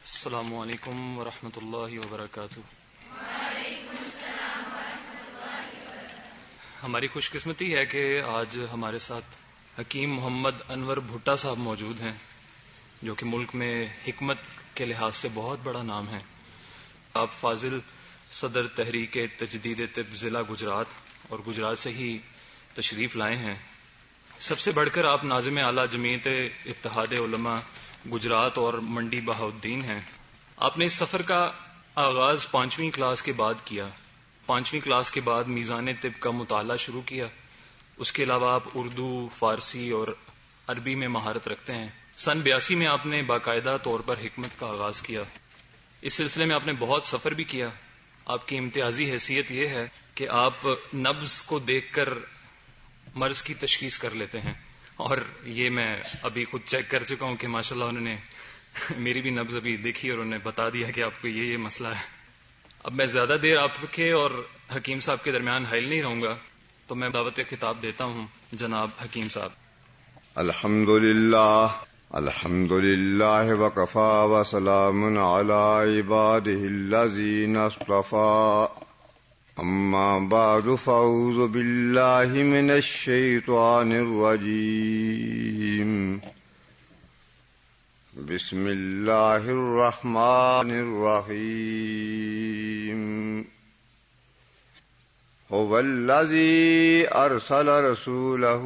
السلام علیکم ورحمۃ اللہ وبرکاتہ۔ ہماری خوش قسمتی ہے کہ آج ہمارے ساتھ حکیم محمد انور بھٹا صاحب موجود ہیں، جو کہ ملک میں حکمت کے لحاظ سے بہت بڑا نام ہے۔ آپ فاضل صدر تحریک تجدید طب ضلع گجرات اور گجرات سے ہی تشریف لائے ہیں۔ سب سے بڑھ کر آپ ناظم اعلیٰ جمعیت اتحاد علماء گجرات اور منڈی بہاؤالدین ہیں۔ آپ نے اس سفر کا آغاز 5ویں کلاس کے بعد کیا۔ 5ویں کلاس کے بعد میزان طب کا مطالعہ شروع کیا۔ اس کے علاوہ آپ اردو، فارسی اور عربی میں مہارت رکھتے ہیں۔ سن 82 میں آپ نے باقاعدہ طور پر حکمت کا آغاز کیا۔ اس سلسلے میں آپ نے بہت سفر بھی کیا۔ آپ کی امتیازی حیثیت یہ ہے کہ آپ نبض کو دیکھ کر مرض کی تشخیص کر لیتے ہیں، اور یہ میں ابھی خود چیک کر چکا ہوں کہ ماشاءاللہ انہوں نے میری بھی نبض ابھی دیکھی اور انہوں نے بتا دیا کہ آپ کو یہ مسئلہ ہے۔ اب میں زیادہ دیر آپ کے اور حکیم صاحب کے درمیان حائل نہیں رہوں گا، تو میں دعوت خطاب دیتا ہوں جناب حکیم صاحب۔ الحمد للہ وکفا وسلام علی عباده الذین اصطفى، اما بعد فاعوذ باللہ من الشیطان الرجیم، بسم اللہ الرحمن الرحیم، هو الذی ارسل رسولہ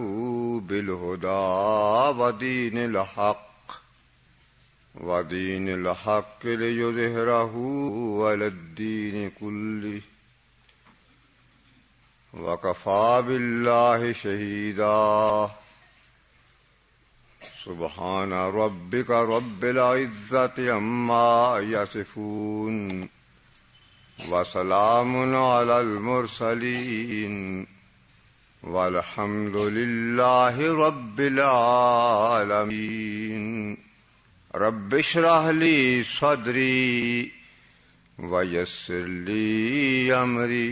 بالہدی ودین الحق لیظہرہ علی الدین کلہ وکفی باللہ شہیدا۔ سبحان ربک رب العزة عما یصفون وسلام علی المرسلین والحمد للہ رب العالمین۔ رب اشرح لی صدری ویسر لی امری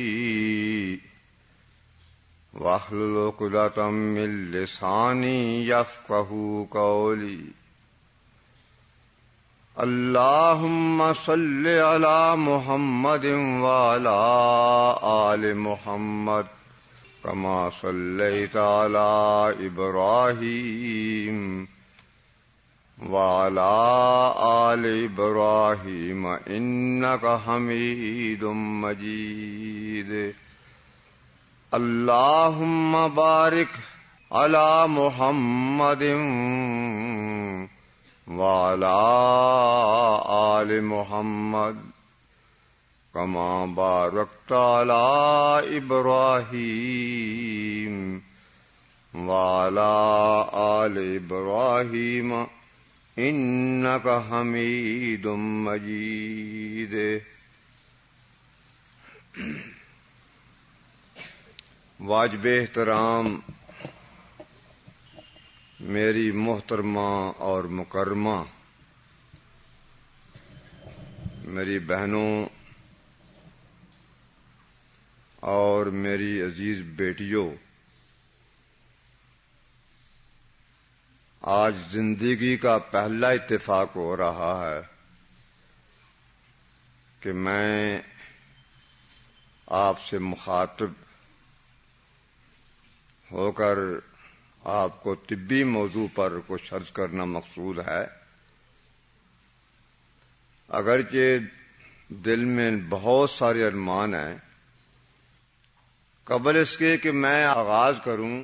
واحلل عقدۃ من لسانی یفقہوا قولی۔ اللہم صل علی محمد وعلی آل محمد کما صلیت علی ابراہیم وعلی آل ابراہیم انک حمید مجید۔ اللہم بارک علی محمد وعلی آل محمد کما بارکت علی ابراہیم وعلی آل ابراہیم انک حمید مجید۔ واجب احترام میری محترمہ اور مکرمہ میری بہنوں اور میری عزیز بیٹیوں، آج زندگی کا پہلا اتفاق ہو رہا ہے کہ میں آپ سے مخاطب ہو کر آپ کو طبی موضوع پر کچھ عرض کرنا مقصود ہے۔ اگرچہ دل میں بہت سارے ارمان ہیں، قبل اس کے کہ میں آغاز کروں،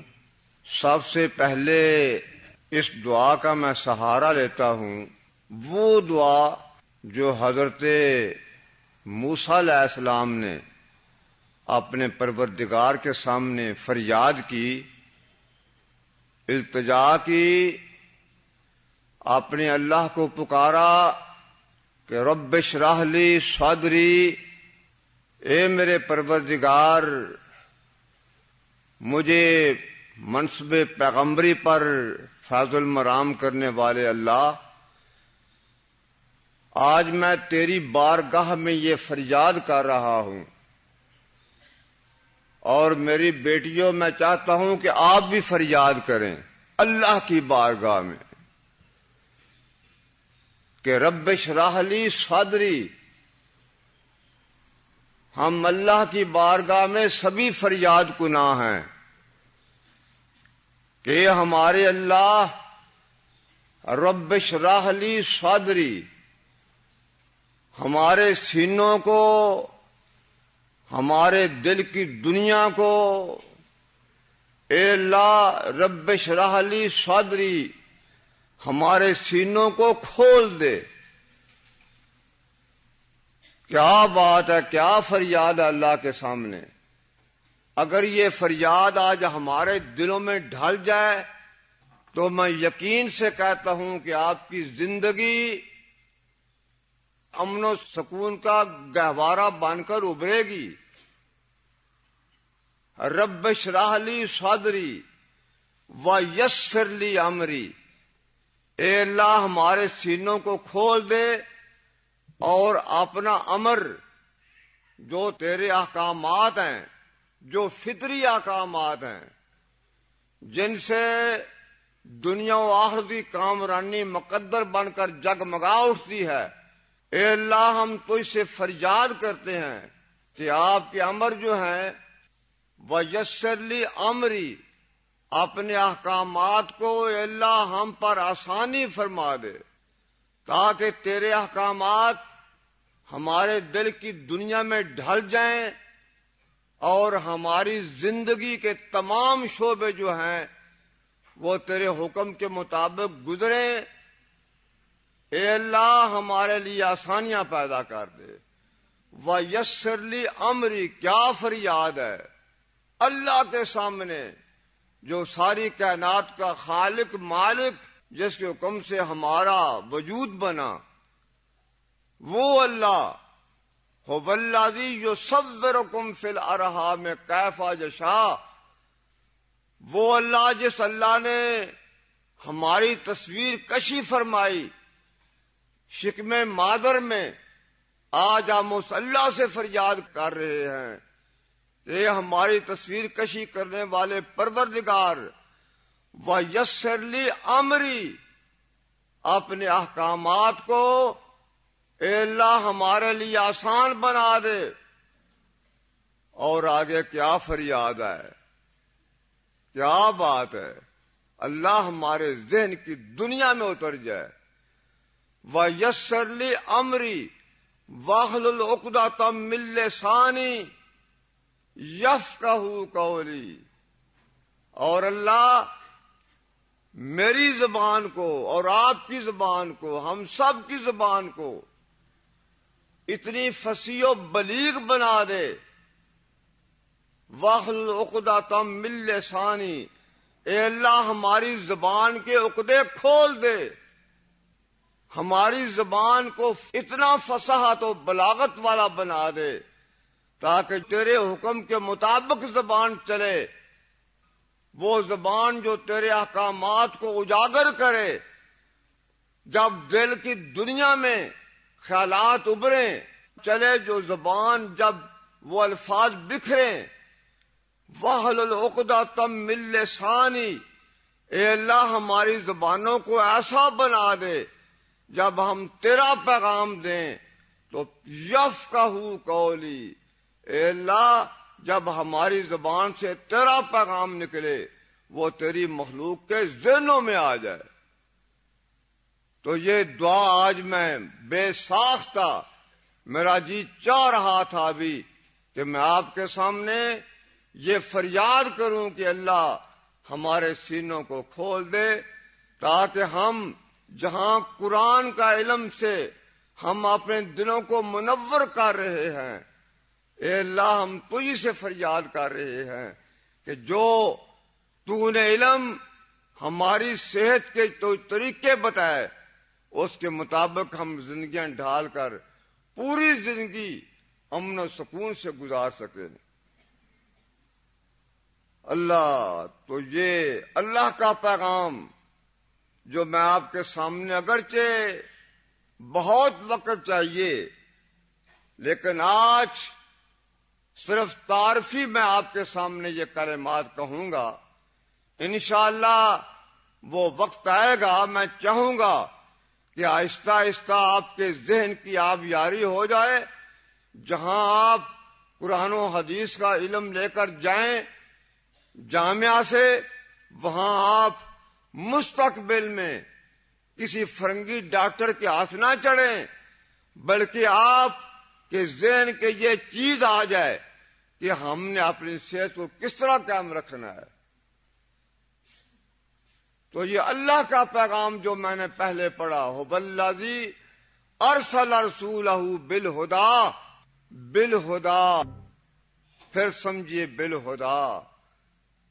سب سے پہلے اس دعا کا میں سہارا لیتا ہوں، وہ دعا جو حضرت موسیٰ علیہ السلام نے اپنے پروردگار کے سامنے فریاد کی، التجا کی، اپنے اللہ کو پکارا کہ رب اشرح لی صدری، اے میرے پروردگار مجھے منصب پیغمبری پر فیض المرام کرنے والے اللہ، آج میں تیری بارگاہ میں یہ فریاد کر رہا ہوں، اور میری بیٹیوں میں چاہتا ہوں کہ آپ بھی فریاد کریں اللہ کی بارگاہ میں کہ رب اشرح لی صدری، ہم اللہ کی بارگاہ میں سبھی فریاد کناں ہیں کہ ہمارے اللہ رب اشرح لی صدری، ہمارے سینوں کو، ہمارے دل کی دنیا کو، اے اللہ رب اشرح لی صدری، ہمارے سینوں کو کھول دے۔ کیا بات ہے، کیا فریاد ہے اللہ کے سامنے۔ اگر یہ فریاد آج ہمارے دلوں میں ڈھل جائے تو میں یقین سے کہتا ہوں کہ آپ کی زندگی امن و سکون کا گہوارہ بن کر ابھرے گی۔ رب اشرح لی صدری ویسر لی امری، اے اللہ ہمارے سینوں کو کھول دے اور اپنا امر، جو تیرے احکامات ہیں، جو فطری احکامات ہیں، جن سے دنیا و آخرت کی کامرانی مقدر بن کر جگمگا اٹھتی ہے، اے اللہ ہم تجھ سے فریاد کرتے ہیں کہ آپ کے امر جو ہیں ویسر لی امری، اپنے احکامات کو اے اللہ ہم پر آسانی فرما دے، تاکہ تیرے احکامات ہمارے دل کی دنیا میں ڈھل جائیں اور ہماری زندگی کے تمام شعبے جو ہیں وہ تیرے حکم کے مطابق گزریں۔ اے اللہ ہمارے لیے آسانیاں پیدا کر دے۔ وَيَسِّرْ لِي امری، کیا فریاد ہے اللہ کے سامنے جو ساری کائنات کا خالق مالک، جس کے حکم سے ہمارا وجود بنا، وہ اللہ هُوَ الَّذِي يُصَوِّرُكُمْ فِي الْأَرْحَامِ كَيْفَ يَشَاءُ، وہ اللہ جس اللہ نے ہماری تصویر کشی فرمائی شکم مادر میں، آج ہم اس اللہ سے فریاد کر رہے ہیں کہ ہماری تصویر کشی کرنے والے پروردگار وَيَسِّرْ لِي امری، اپنے احکامات کو اے اللہ ہمارے لیے آسان بنا دے۔ اور آگے کیا فریاد ہے، کیا بات ہے، اللہ ہمارے ذہن کی دنیا میں اتر جائے۔ وَيَسِّرْ لِي امری وَاحْلُلْ عُقْدَةً مِّن لِّسَانِي یفقہوا قولی، اور اللہ میری زبان کو اور آپ کی زبان کو، ہم سب کی زبان کو اتنی فصیح و بلیغ بنا دے۔ واحلل عقدۃ من لسانی، اے اللہ ہماری زبان کے عقدے کھول دے، ہماری زبان کو اتنا فصاحت و بلاغت والا بنا دے تاکہ تیرے حکم کے مطابق زبان چلے، وہ زبان جو تیرے احکامات کو اجاگر کرے۔ جب دل کی دنیا میں خیالات ابھریں چلے، جو زبان جب وہ الفاظ بکھریں، وَاحْلُلْ عُقْدَةً مِّن لِّسَانِي، اے اللہ ہماری زبانوں کو ایسا بنا دے جب ہم تیرا پیغام دیں تو یفقہوا قولی، اے اللہ جب ہماری زبان سے تیرا پیغام نکلے وہ تیری مخلوق کے ذہنوں میں آ جائے۔ تو یہ دعا آج میں بے ساختہ، میرا جی چاہ رہا تھا ابھی کہ میں آپ کے سامنے یہ فریاد کروں کہ اللہ ہمارے سینوں کو کھول دے، تاکہ ہم جہاں قرآن کا علم سے ہم اپنے دلوں کو منور کر رہے ہیں، اے اللہ ہم تجھ سے فریاد کر رہے ہیں کہ جو تو نے علم ہماری صحت کے تو طریقے بتائے اس کے مطابق ہم زندگیاں ڈھال کر پوری زندگی امن و سکون سے گزار سکیں۔ اللہ تو یہ اللہ کا پیغام جو میں آپ کے سامنے، اگرچہ بہت وقت چاہیے لیکن آج صرف تعارفی میں آپ کے سامنے یہ کلمات کہوں گا، انشاءاللہ وہ وقت آئے گا میں چاہوں گا کہ آہستہ آہستہ آپ کے ذہن کی آبیاری ہو جائے. جہاں آپ قرآن و حدیث کا علم لے کر جائیں جامعہ سے، وہاں آپ مستقبل میں کسی فرنگی ڈاکٹر کے ہاتھ نہ چڑھیں، بلکہ آپ کے ذہن کے یہ چیز آ جائے کہ ہم نے اپنی صحت کو کس طرح قائم رکھنا ہے. تو یہ اللہ کا پیغام جو میں نے پہلے پڑھا، ہو بالذی ارسل رسولہ بالہدیٰ، بالہدیٰ، پھر سمجھیے بالہدیٰ.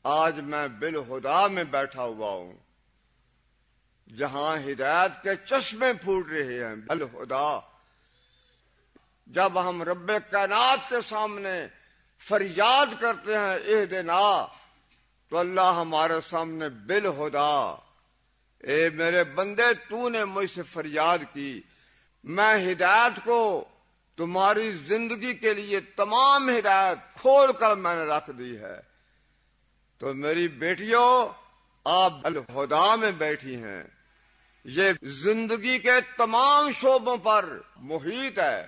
آج میں بالہدیٰ میں بیٹھا ہوا ہوں، جہاں ہدایت کے چشمے پھوٹ رہے ہیں. بالہدیٰ. جب ہم رب کائنات کے سامنے فریاد کرتے ہیں اہدنا، تو اللہ ہمارے سامنے بالہدیٰ، اے میرے بندے تو نے مجھ سے فریاد کی، میں ہدایت کو تمہاری زندگی کے لیے تمام ہدایت کھول کر میں نے رکھ دی ہے. تو میری بیٹیوں، آپ بالہدیٰ میں بیٹھی ہیں. یہ زندگی کے تمام شعبوں پر محیط ہے.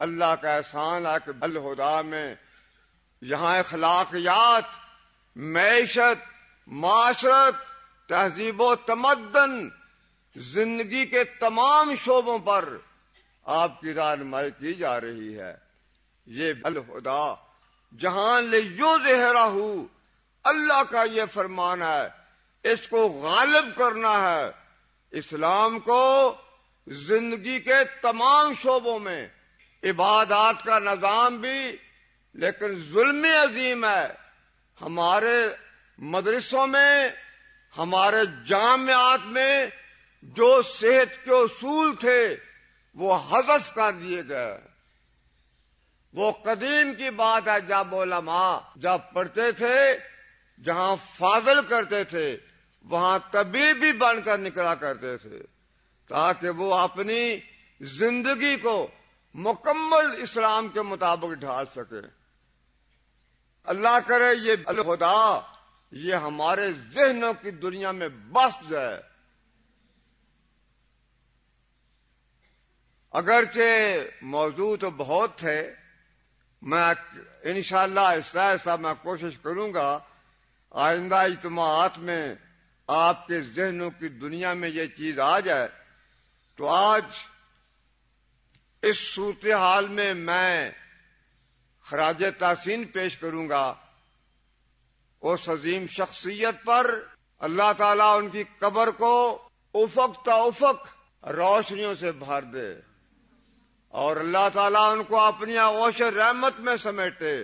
اللہ کا احسان ہے کہ بالہدیٰ میں یہاں اخلاقیات، معیشت، معاشرت، تہذیب و تمدن، زندگی کے تمام شعبوں پر آپ کی رہنمائی کی جا رہی ہے. یہ بالہدیٰ جہاں لیظہرہ، اللہ کا یہ فرمان ہے، اس کو غالب کرنا ہے، اسلام کو زندگی کے تمام شعبوں میں. عبادات کا نظام بھی، لیکن ظلم عظیم ہے. ہمارے مدرسوں میں، ہمارے جامعات میں جو صحت کے اصول تھے وہ حذف کر دیے گئے. وہ قدیم کی بات ہے جب علماء جب پڑھتے تھے، جہاں فاضل کرتے تھے وہاں طبیب بھی بن کر نکلا کرتے تھے، تاکہ وہ اپنی زندگی کو مکمل اسلام کے مطابق ڈھال سکے. اللہ کرے یہ بالہدیٰ یہ ہمارے ذہنوں کی دنیا میں بس جائے. اگرچہ موضوع تو بہت تھے، میں انشاءاللہ ایسا ایسا میں کوشش کروں گا آئندہ اجتماعات میں آپ کے ذہنوں کی دنیا میں یہ چیز آ جائے. تو آج اس صورتحال میں خراج تحسین پیش کروں گا اس عظیم شخصیت پر. اللہ تعالیٰ ان کی قبر کو افق تا افق روشنیوں سے بھر دے، اور اللہ تعالیٰ ان کو اپنی آغوش رحمت میں سمیٹے،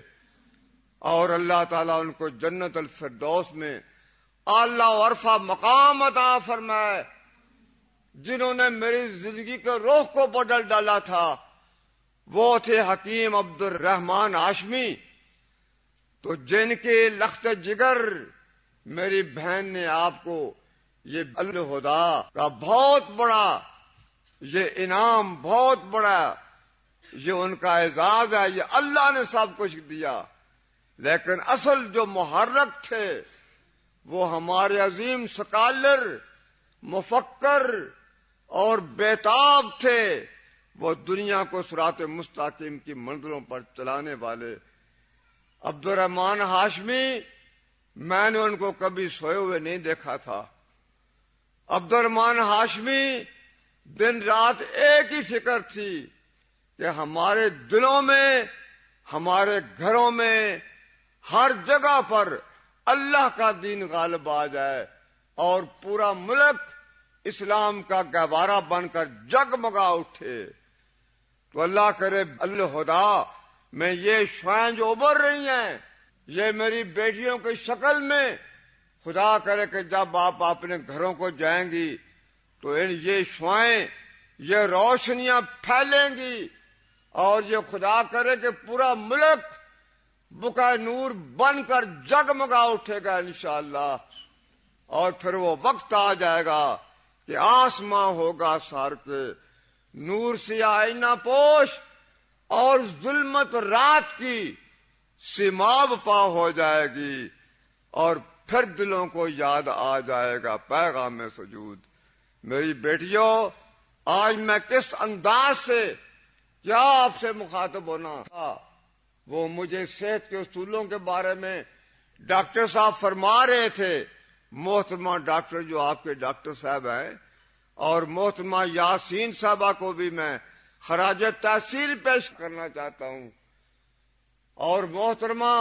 اور اللہ تعالیٰ ان کو جنت الفردوس میں اعلیٰ و عرفہ مقام عطا فرمائے. جنہوں نے میری زندگی کے رخ کو بدل ڈالا تھا وہ تھے حکیم عبد الرحمن ہاشمی. تو جن کے لخت جگر میری بہن نے آپ کو یہ بالہدیٰ کا بہت بڑا یہ انعام، بہت بڑا یہ ان کا اعزاز ہے. یہ اللہ نے سب کچھ دیا، لیکن اصل جو محرک تھے وہ ہمارے عظیم سکالر، مفکر اور بیتاب تھے. وہ دنیا کو صراط مستقیم کی منزلوں پر چلانے والے عبد الرحمن ہاشمی. میں نے ان کو کبھی سوئے ہوئے نہیں دیکھا تھا. عبد الرحمن ہاشمی دن رات ایک ہی فکر تھی کہ ہمارے دلوں میں، ہمارے گھروں میں، ہر جگہ پر اللہ کا دین غالب آ جائے اور پورا ملک اسلام کا گہوارہ بن کر جگمگا اٹھے. تو اللہ کرے بالہدیٰ میں یہ شعائیں جو ابھر رہی ہیں یہ میری بیٹیوں کی شکل میں، خدا کرے کہ جب آپ اپنے گھروں کو جائیں گی تو یہ شعائیں، یہ روشنیاں پھیلیں گی، اور یہ خدا کرے کہ پورا ملک بقع نور بن کر جگمگا اٹھے گا انشاءاللہ. اور پھر وہ وقت آ جائے گا کہ آسماں ہوگا سار کے نور سے آئینہ پوش، اور ظلمت رات کی سیماب پا ہو جائے گی، اور پھر دلوں کو یاد آ جائے گا پیغام سجود. میری بیٹیوں، آج میں کس انداز سے کیا آپ سے مخاطب ہونا تھا، وہ مجھے صحت کے اصولوں کے بارے میں ڈاکٹر صاحب فرما رہے تھے. محترمہ ڈاکٹر جو آپ کے ڈاکٹر صاحب ہیں، اور محترمہ یاسین صاحبہ کو بھی میں خراج تحسین پیش کرنا چاہتا ہوں، اور محترمہ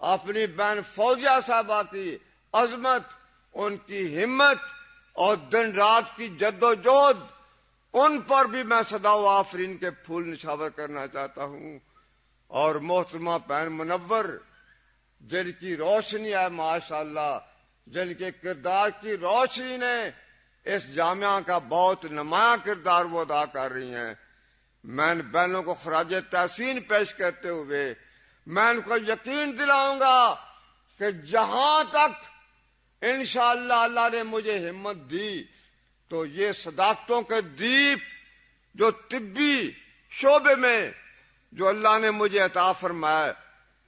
اپنی بہن فوزیہ صاحبہ کی عظمت، ان کی ہمت اور دن رات کی جد و جہد، ان پر بھی میں صدا و آفرین کے پھول نچھاور کرنا چاہتا ہوں. اور محترمہ بہن منور، جن کی روشنی ہے ماشاءاللہ، جن کے کردار کی روشنی نے اس جامعہ کا بہت نمایاں کردار وہ ادا کر رہی ہیں. میں ان بہنوں کو خراج تحسین پیش کرتے ہوئے میں ان کو یقین دلاؤں گا کہ جہاں تک انشاءاللہ اللہ نے مجھے ہمت دی تو یہ صداقتوں کے دیپ جو طبی شعبے میں جو اللہ نے مجھے عطا فرمایا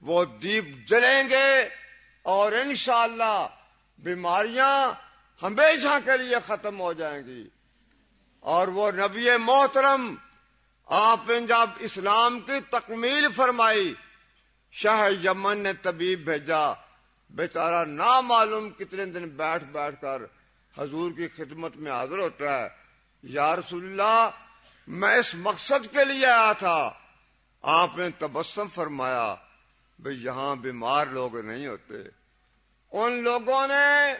وہ دیپ جلیں گے، اور انشاءاللہ بیماریاں ہمیشہ کے لیے ختم ہو جائیں گی. اور وہ نبی محترم آپ نے جب اسلام کی تکمیل فرمائی، شاہ یمن نے طبیب بھیجا، بیچارہ نامعلوم کتنے دن بیٹھ کر حضور کی خدمت میں حاضر ہوتا ہے. یا رسول اللہ، میں اس مقصد کے لیے آیا تھا. آپ نے تبسم فرمایا، بھئی یہاں بیمار لوگ نہیں ہوتے. ان لوگوں نے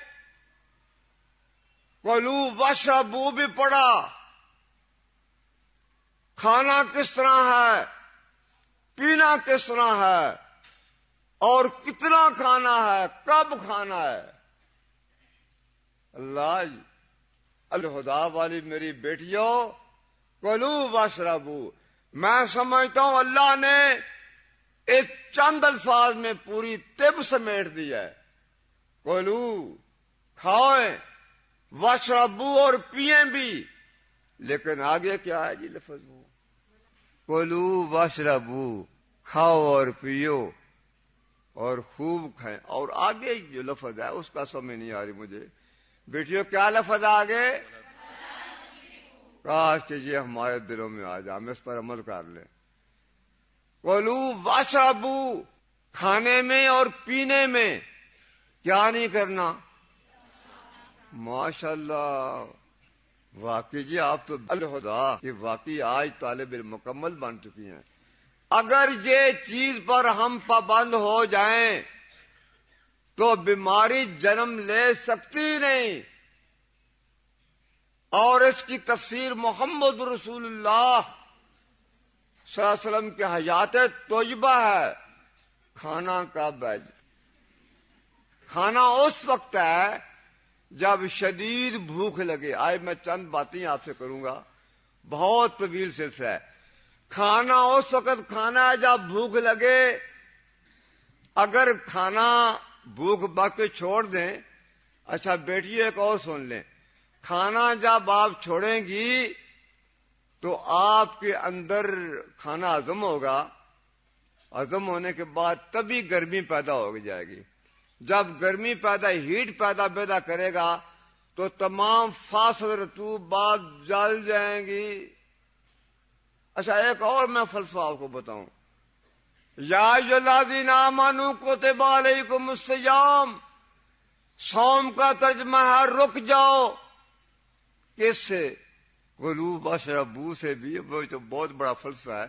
کلو واشربو بھی پڑھا، کھانا کس طرح ہے، پینا کس طرح ہے، اور کتنا کھانا ہے، کب کھانا ہے. اللہ الہدا والی میری بیٹیوں، کلو واشربو، میں سمجھتا ہوں اللہ نے اس چند الفاظ میں پوری طب سمیٹ دی ہے. کلو، کھائیں، واشربو، اور پیئیں بھی. لیکن آگے کیا ہے جی لفظ؟ وہ کلو واشربو، کھاؤ اور پیو اور خوب کھائیں. اور آگے جو لفظ ہے اس کا سمجھ نہیں آ رہی مجھے. بیٹیوں کیا لفظ آگے؟ کاش کہ یہ ہمارے دلوں میں آ جائے، ہم اس پر عمل کر لیں. کلو واشربو، کھانے میں اور پینے میں کیا نہیں کرنا؟ ماشاءاللہ، واقعی جی آپ تو الہدا کہ واقعی آج طالب علم مکمل بن چکی ہیں. اگر یہ چیز پر ہم پابند ہو جائیں تو بیماری جنم لے سکتی نہیں. اور اس کی تفسیر محمد رسول اللہ صلی اللہ علیہ وسلم کی حیات طیبہ ہے. کھانا کب ہے؟ کھانا اس وقت ہے جب شدید بھوک لگے. آج میں چند باتیں آپ سے کروں گا، بہت طویل سلسلہ ہے. کھانا اس وقت کھانا ہے جب بھوک لگے. اگر کھانا بھوک باقی چھوڑ دیں. اچھا بیٹی ایک اور سن لیں، کھانا جب آپ چھوڑیں گی تو آپ کے اندر کھانا ہضم ہوگا. ہضم ہونے کے بعد تبھی گرمی پیدا ہو جائے گی. جب گرمی ہیٹ پیدا کرے گا تو تمام فاسد رطوبات جل جائیں گی. اچھا ایک اور میں فلسفہ آپ کو بتاؤں. یا ایھا الذین آمنوا کتب علیکم الصیام، صوم کا ترجمہ ہے رک جاؤ. کس سے؟ کلو واشربو سے بھی. وہ تو بہت بڑا فلسفہ ہے.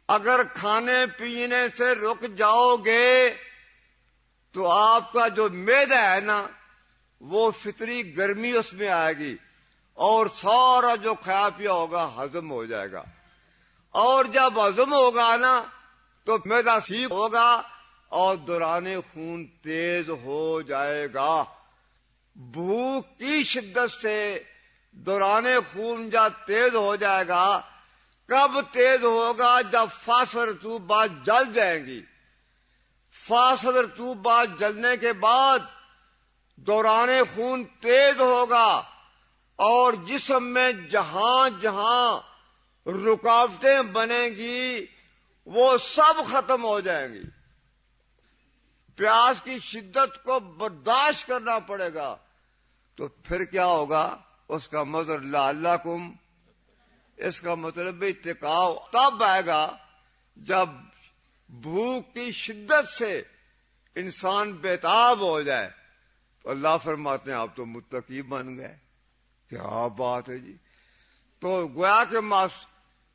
اگر کھانے پینے سے رک جاؤ گے تو آپ کا جو معدہ ہے نا وہ فطری گرمی اس میں آئے گی اور سارا جو کھایا پیا ہوگا ہضم ہو جائے گا. اور جب ہضم ہوگا نا تو معدہ ٹھیک ہوگا اور دوران خون تیز ہو جائے گا. بھوک کی شدت سے دوران خون جب تیز ہو جائے گا. کب تیز ہوگا؟ جب فاسد رطوبات جل جائیں گی. فاسد رطوبات جلنے کے بعد دوران خون تیز ہوگا اور جسم میں جہاں جہاں رکاوٹیں بنیں گی وہ سب ختم ہو جائیں گی. پیاس کی شدت کو برداشت کرنا پڑے گا. تو پھر کیا ہوگا؟ اس کا مظہر لعلکم، اس کا مطلب اتقاء تب آئے گا جب بھوک کی شدت سے انسان بےتاب ہو جائے تو اللہ فرماتے ہیں آپ تو متقی بن گئے. کیا بات ہے جی. تو گویا کہ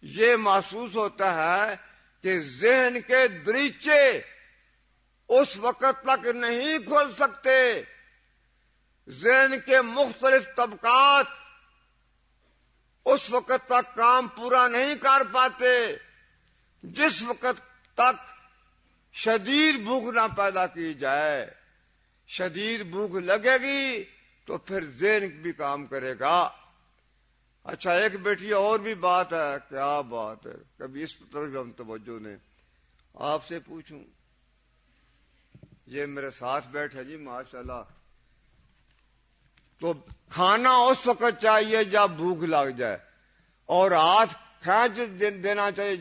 یہ محسوس ہوتا ہے کہ ذہن کے دریچے اس وقت تک نہیں کھل سکتے، ذہن کے مختلف طبقات اس وقت تک کام پورا نہیں کر پاتے جس وقت تک شدید بھوک نہ پیدا کی جائے. شدید بھوک لگے گی تو پھر ذہن بھی کام کرے گا. اچھا ایک بیٹی اور بھی بات ہے. کیا بات ہے، کبھی اس طرف ہم توجہ نے آپ سے پوچھوں. یہ میرے ساتھ بیٹھے جی ماشاءاللہ. تو کھانا اس وقت چاہیے جب بھوک لگ جائے، اور ہاتھ کھینچ دینا چاہیے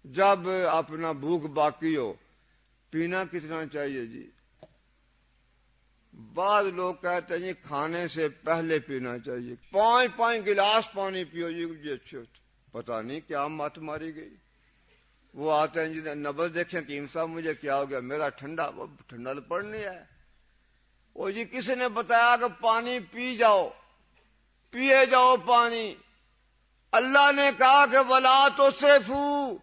جب اپنا بھوک باقی ہو. پینا کتنا چاہیے جی؟ بعض لوگ کہتے ہیں جی کھانے سے پہلے پینا چاہیے. 5 گلاس پانی پیو جی اچھے ہوتے. پتہ نہیں کیا مت ماری گئی. وہ آتے ہیں جی نبض دیکھیں حکیم صاحب مجھے کیا ہو گیا، میرا ٹھنڈا تو پڑنے ہے. وہ جی کسی نے بتایا کہ پانی پی جاؤ، پیے جاؤ پانی. اللہ نے کہا کہ ولا تسرفوا،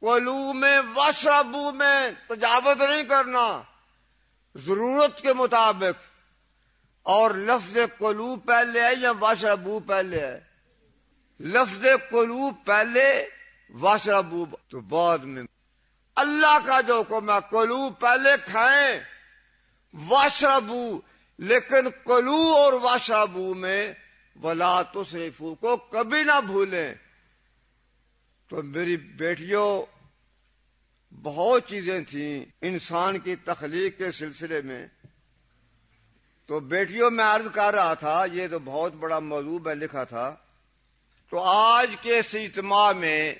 کلوا میں واشربوا میں تجاوز نہیں کرنا، ضرورت کے مطابق. اور لفظ کلو پہلے ہے یا واشربوا پہلے ہے؟ لفظ کلو پہلے، واشربوا تو بعد میں. اللہ کا جو حکم ہے کلو پہلے کھائیں، واشربوا، لیکن کلو اور واشربوا میں ولا تسرفوا کو کبھی نہ بھولیں. تو میری بیٹیوں، بہت چیزیں تھیں انسان کی تخلیق کے سلسلے میں. تو بیٹیوں میں عرض کر رہا تھا، یہ تو بہت بڑا موضوع میں لکھا تھا. تو آج کے اس اجتماع میں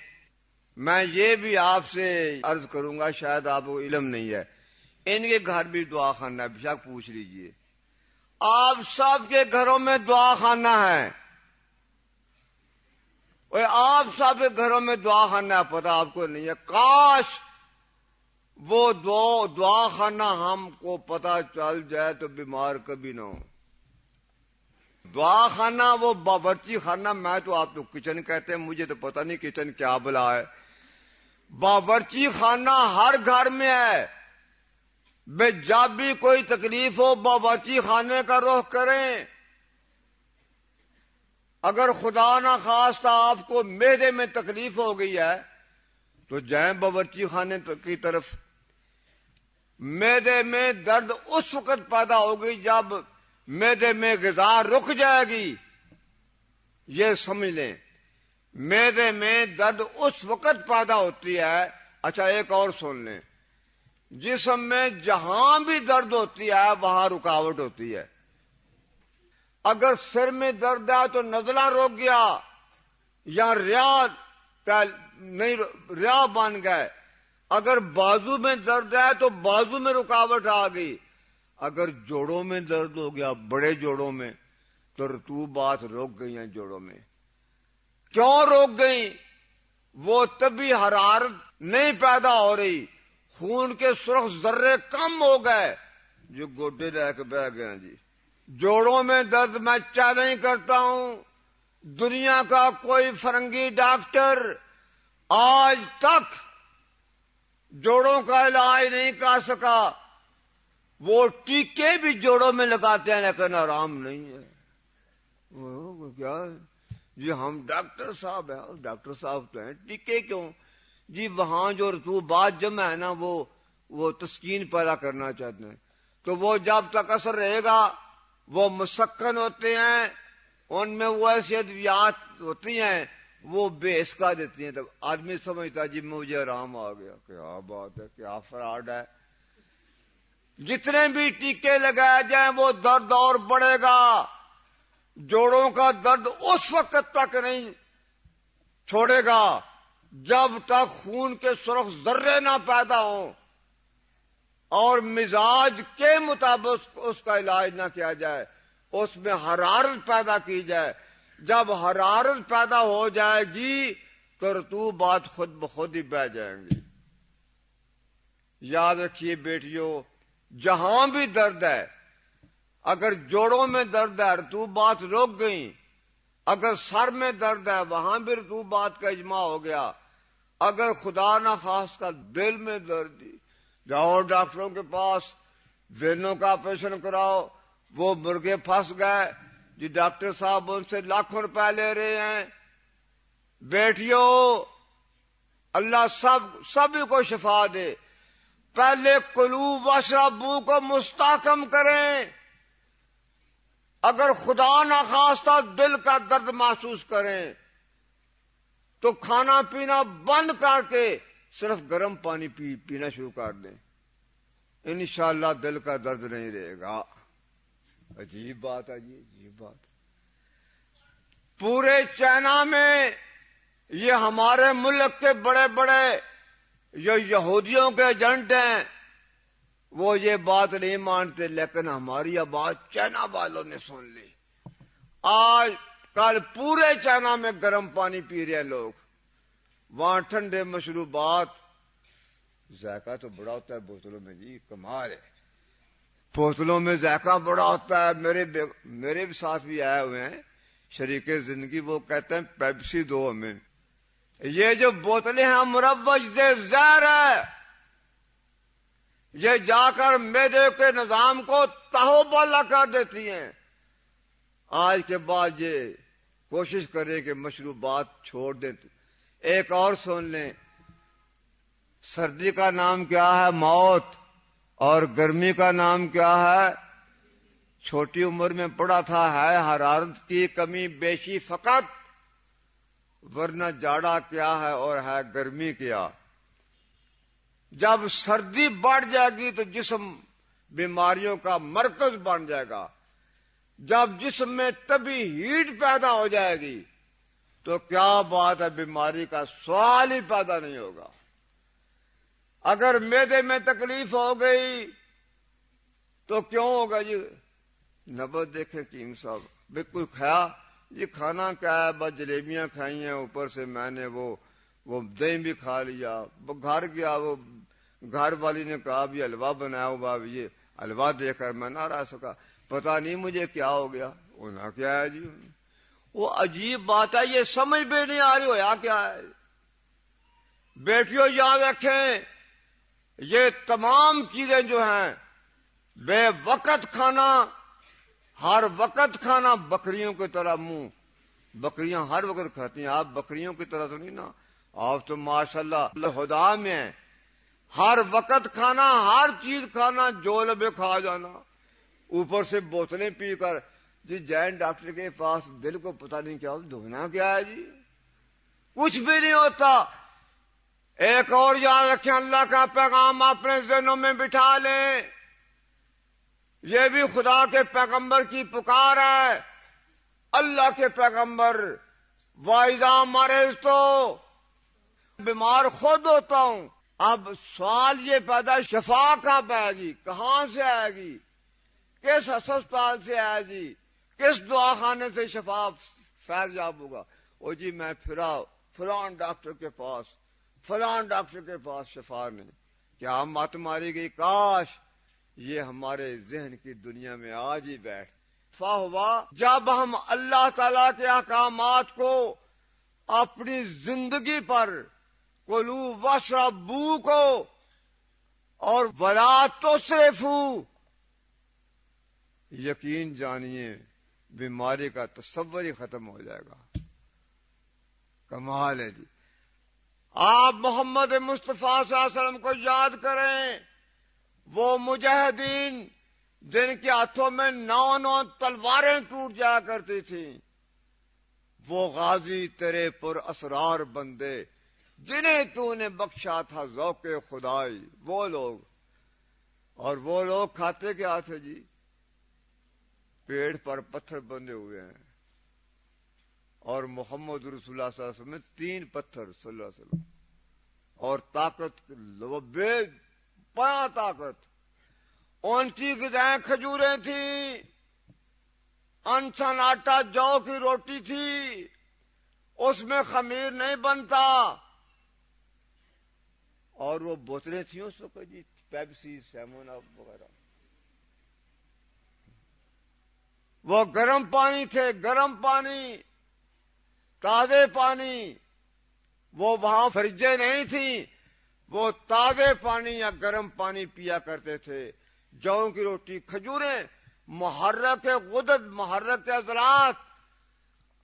یہ بھی آپ سے عرض کروں گا، شاید آپ کو علم نہیں ہے، ان کے گھر بھی دعا خانہ ہے، بے شک پوچھ لیجئے. آپ سب کے گھروں میں دعا خانہ ہے، اور آپ سب کے گھروں میں دعا خانہ ہے، پتہ آپ کو نہیں ہے. کاش وہ دعا خانہ ہم کو پتہ چل جائے تو بیمار کبھی نہ ہو. دعا خانہ وہ باورچی خانہ، میں تو آپ تو کچن کہتے ہیں، مجھے تو پتہ نہیں کچن کیا بلا ہے. باورچی خانہ ہر گھر میں ہے. جب بھی کوئی تکلیف ہو باورچی خانے کا رخ کریں. اگر خدا نہ خواستہ آپ کو معدے میں تکلیف ہو گئی ہے تو جائیں باورچی خانے کی طرف. معدے میں درد اس وقت پیدا ہوگی جب معدے میں غذا رک جائے گی. یہ سمجھ لیں، معدے میں درد اس وقت پیدا ہوتی ہے. اچھا ایک اور سن لیں، جسم میں جہاں بھی درد ہوتی ہے وہاں رکاوٹ ہوتی ہے. اگر سر میں درد ہے تو نزلہ روک گیا یا ریا بن گئے. اگر بازو میں درد ہے تو بازو میں رکاوٹ آ گئی. اگر جوڑوں میں درد ہو گیا، بڑے جوڑوں میں، تو رطوبات روک گئی ہیں جوڑوں میں. کیوں روک گئی؟ وہ طبی حرارت نہیں پیدا ہو رہی، خون کے سرخ ذرے کم ہو گئے جو گوڈے رہ کے بہ گئے ہیں جی. جوڑوں میں درد میں چیلنج کرتا ہوں، دنیا کا کوئی فرنگی ڈاکٹر آج تک جوڑوں کا علاج نہیں کر سکا. وہ ٹیکے بھی جوڑوں میں لگاتے ہیں لیکن آرام نہیں ہے. وہ کیا جی ہم ڈاکٹر صاحب ہیں، ڈاکٹر صاحب تو ہیں، ٹیکے کیوں جی؟ وہاں جو رطوبات جمع ہے نا وہ تسکین پیدا کرنا چاہتے ہیں. تو وہ جب تک اثر رہے گا وہ مسکن ہوتے ہیں، ان میں وہ ایسی ادویات ہوتی ہیں وہ بے حسکا دیتی ہیں. تب آدمی سمجھتا جی مجھے آرام آ گیا. کیا بات ہے، کیا فراڈ ہے. جتنے بھی ٹیکے لگائے جائیں وہ درد اور بڑھے گا. جوڑوں کا درد اس وقت تک نہیں چھوڑے گا جب تک خون کے سرخ ذرے نہ پیدا ہوں اور مزاج کے مطابق اس کا علاج نہ کیا جائے. اس میں حرارت پیدا کی جائے. جب حرارت پیدا ہو جائے گی تو رطوبات خود بخود ہی بہ جائیں گی. یاد رکھیے بیٹیوں، جہاں بھی درد ہے، اگر جوڑوں میں درد ہے رطوبات رک گئیں، اگر سر میں درد ہے وہاں بھی رطوبات کا اجماع ہو گیا، اگر خدا نہ خواستہ دل میں درد، جاؤ ڈاکٹروں کے پاس، وینوں کا آپریشن کراؤ. وہ مرغے پھنس گئے جی، ڈاکٹر صاحب ان سے لاکھوں روپے لے رہے ہیں. بیٹیوں، اللہ سبھی کو شفا دے. پہلے کلو واشربو کو مستحکم کریں. اگر خدا نخواستہ دل کا درد محسوس کریں تو کھانا پینا بند کر کے صرف گرم پانی پینا شروع کر دیں. انشاءاللہ دل کا درد نہیں رہے گا. عجیب بات ہے جی، عجیب بات. پورے چائنا میں یہ ہمارے ملک کے بڑے بڑے جو یہودیوں کے ایجنٹ ہیں وہ یہ بات نہیں مانتے، لیکن ہماری یہ بات چائنا والوں نے سن لی. آج کل پورے چائنا میں گرم پانی پی رہے ہیں لوگ، وہاں ٹھنڈے مشروبات. ذائقہ تو بڑا ہوتا ہے بوتلوں میں جی، کمال ہے. بوتلوں میں ذائقہ بڑا ہوتا ہے. میرے بھی ساتھ بھی آئے ہوئے ہیں شریک زندگی، وہ کہتے ہیں پیپسی دو ہمیں. یہ جو بوتلیں ہیں مروج سے زہر ہے، یہ جا کر معدے کے نظام کو تہوبالا کر دیتی ہیں. آج کے بعد یہ کوشش کرے کہ مشروبات چھوڑ دیں. ایک اور سن لیں، سردی کا نام کیا ہے؟ موت. اور گرمی کا نام کیا ہے؟ چھوٹی عمر میں پڑھا تھا، ہے حرارت کی کمی بیشی فقط، ورنہ جاڑا کیا ہے اور ہے گرمی کیا. جب سردی بڑھ جائے گی تو جسم بیماریوں کا مرکز بن جائے گا. جب جسم میں طبی ہیٹ پیدا ہو جائے گی تو کیا بات ہے، بیماری کا سوال ہی پیدا نہیں ہوگا. اگر معدے میں تکلیف ہو گئی تو کیوں ہوگا جی؟ نبض دیکھیں کیم صاحب، بالکل کھایا جی، کھانا کیا ہے؟ بس جلیبیاں کھائی ہیں، اوپر سے میں نے وہ دہی بھی کھا لیا. گھر گیا، وہ گھر والی نے کہا بھی حلوہ بنایا ہوا، یہ حلوہ دیکھ کر میں نہ رہ سکا، پتہ نہیں مجھے کیا ہو گیا. ہونا کیا ہے جی؟ وہ عجیب بات ہے، یہ سمجھ بھی نہیں آ رہی ہویا کیا ہے. بیٹیوں یاد رکھیں، یہ تمام چیزیں جو ہیں، بے وقت کھانا، ہر وقت کھانا، بکریوں کی طرح منہ. بکریاں ہر وقت کھاتی ہیں، آپ بکریوں کی طرح تو نہیں نا، آپ تو ماشاءاللہ خدا میں ہیں. ہر وقت کھانا، ہر چیز کھانا، جو لبے کھا جانا. اوپر سے بوتلیں پی کر جی جین ڈاکٹر کے پاس، دل کو پتہ نہیں کیا دھونا کیا ہے جی، کچھ بھی نہیں ہوتا. ایک اور یاد رکھیں، اللہ کا پیغام اپنے ذہنوں میں بٹھا لیں، یہ بھی خدا کے پیغمبر کی پکار ہے. اللہ کے پیغمبر، وَإِذَا مَرِضْتُ، بیمار خود ہوتا ہوں. اب سوال یہ پیدا، شفا کب آئے گی؟ کہاں سے آئے گی؟ کس ہسپتال سے آئے گی؟ کس دعا خانے سے شفا فیض یاب ہوگا؟ او جی میں پھرا فلان ڈاکٹر کے پاس، فلان ڈاکٹر کے پاس، شفا نہیں. کیا مت ماری گئی؟ کاش یہ ہمارے ذہن کی دنیا میں آج ہی بیٹھ. ہوا جب ہم اللہ تعالی کے احکامات کو اپنی زندگی پر، کلو واشربو کو اور ولا تسرفو، یقین جانیے بیماری کا تصور ہی ختم ہو جائے گا. کمال ہے جی. آپ محمد مصطفیٰ صلی اللہ علیہ وسلم کو یاد کریں، وہ مجاہدین جن کے ہاتھوں میں 9 تلواریں ٹوٹ جایا کرتی تھیں، وہ غازی تیرے پر اسرار بندے جنہیں تو نے بخشا تھا ذوق خدائی، وہ لوگ. اور وہ لوگ کھاتے کیا تھے جی؟ پیڑ پر پتھر بندے ہوئے ہیں. اور محمد رسول اللہ صلی اللہ علیہ وسلم نے 3 پتھر صلی اللہ علیہ وسلم، اور طاقت بے پایا طاقت. ان کی غذائیں کھجوریں تھیں، انسن آٹا جو کی روٹی تھی، اس میں خمیر نہیں بنتا. اور وہ بوتلیں تھیں اس وقت جی، پیپسی، سیمون اپ وغیرہ، وہ گرم پانی تھے، گرم پانی، تازے پانی. وہ وہاں فریجیں نہیں تھیں، وہ تازے پانی یا گرم پانی پیا کرتے تھے. جو کی روٹی، کھجوریں، محرک غدد، محرک عضلات،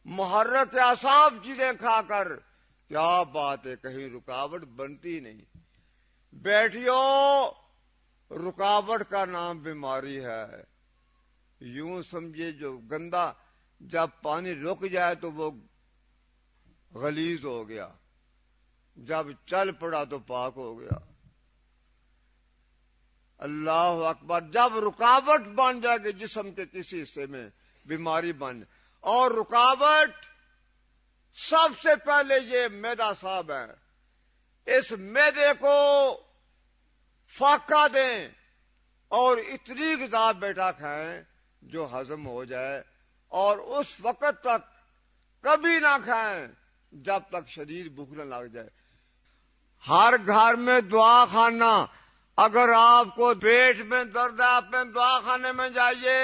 محرک اعصاب چیزیں کھا کر کیا بات ہے، کہیں رکاوٹ بنتی نہیں. بیٹھیو، رکاوٹ کا نام بیماری ہے. یوں سمجھے جو گندا، جب پانی رک جائے تو وہ غلیظ ہو گیا، جب چل پڑا تو پاک ہو گیا. اللہ اکبر. جب رکاوٹ بن جائے گی جسم کے کسی حصے میں، بیماری بن جائے. اور رکاوٹ سب سے پہلے یہ معدہ صاحب ہے. اس معدے کو فاقہ دیں اور اتنی غذا بیٹا کھائیں جو ہضم ہو جائے، اور اس وقت تک کبھی نہ کھائیں جب تک شدید بھوک نہ لگ جائے. ہر گھر میں دعا خانہ. اگر آپ کو پیٹ میں درد ہے، اپنے دعا خانے میں جائیے.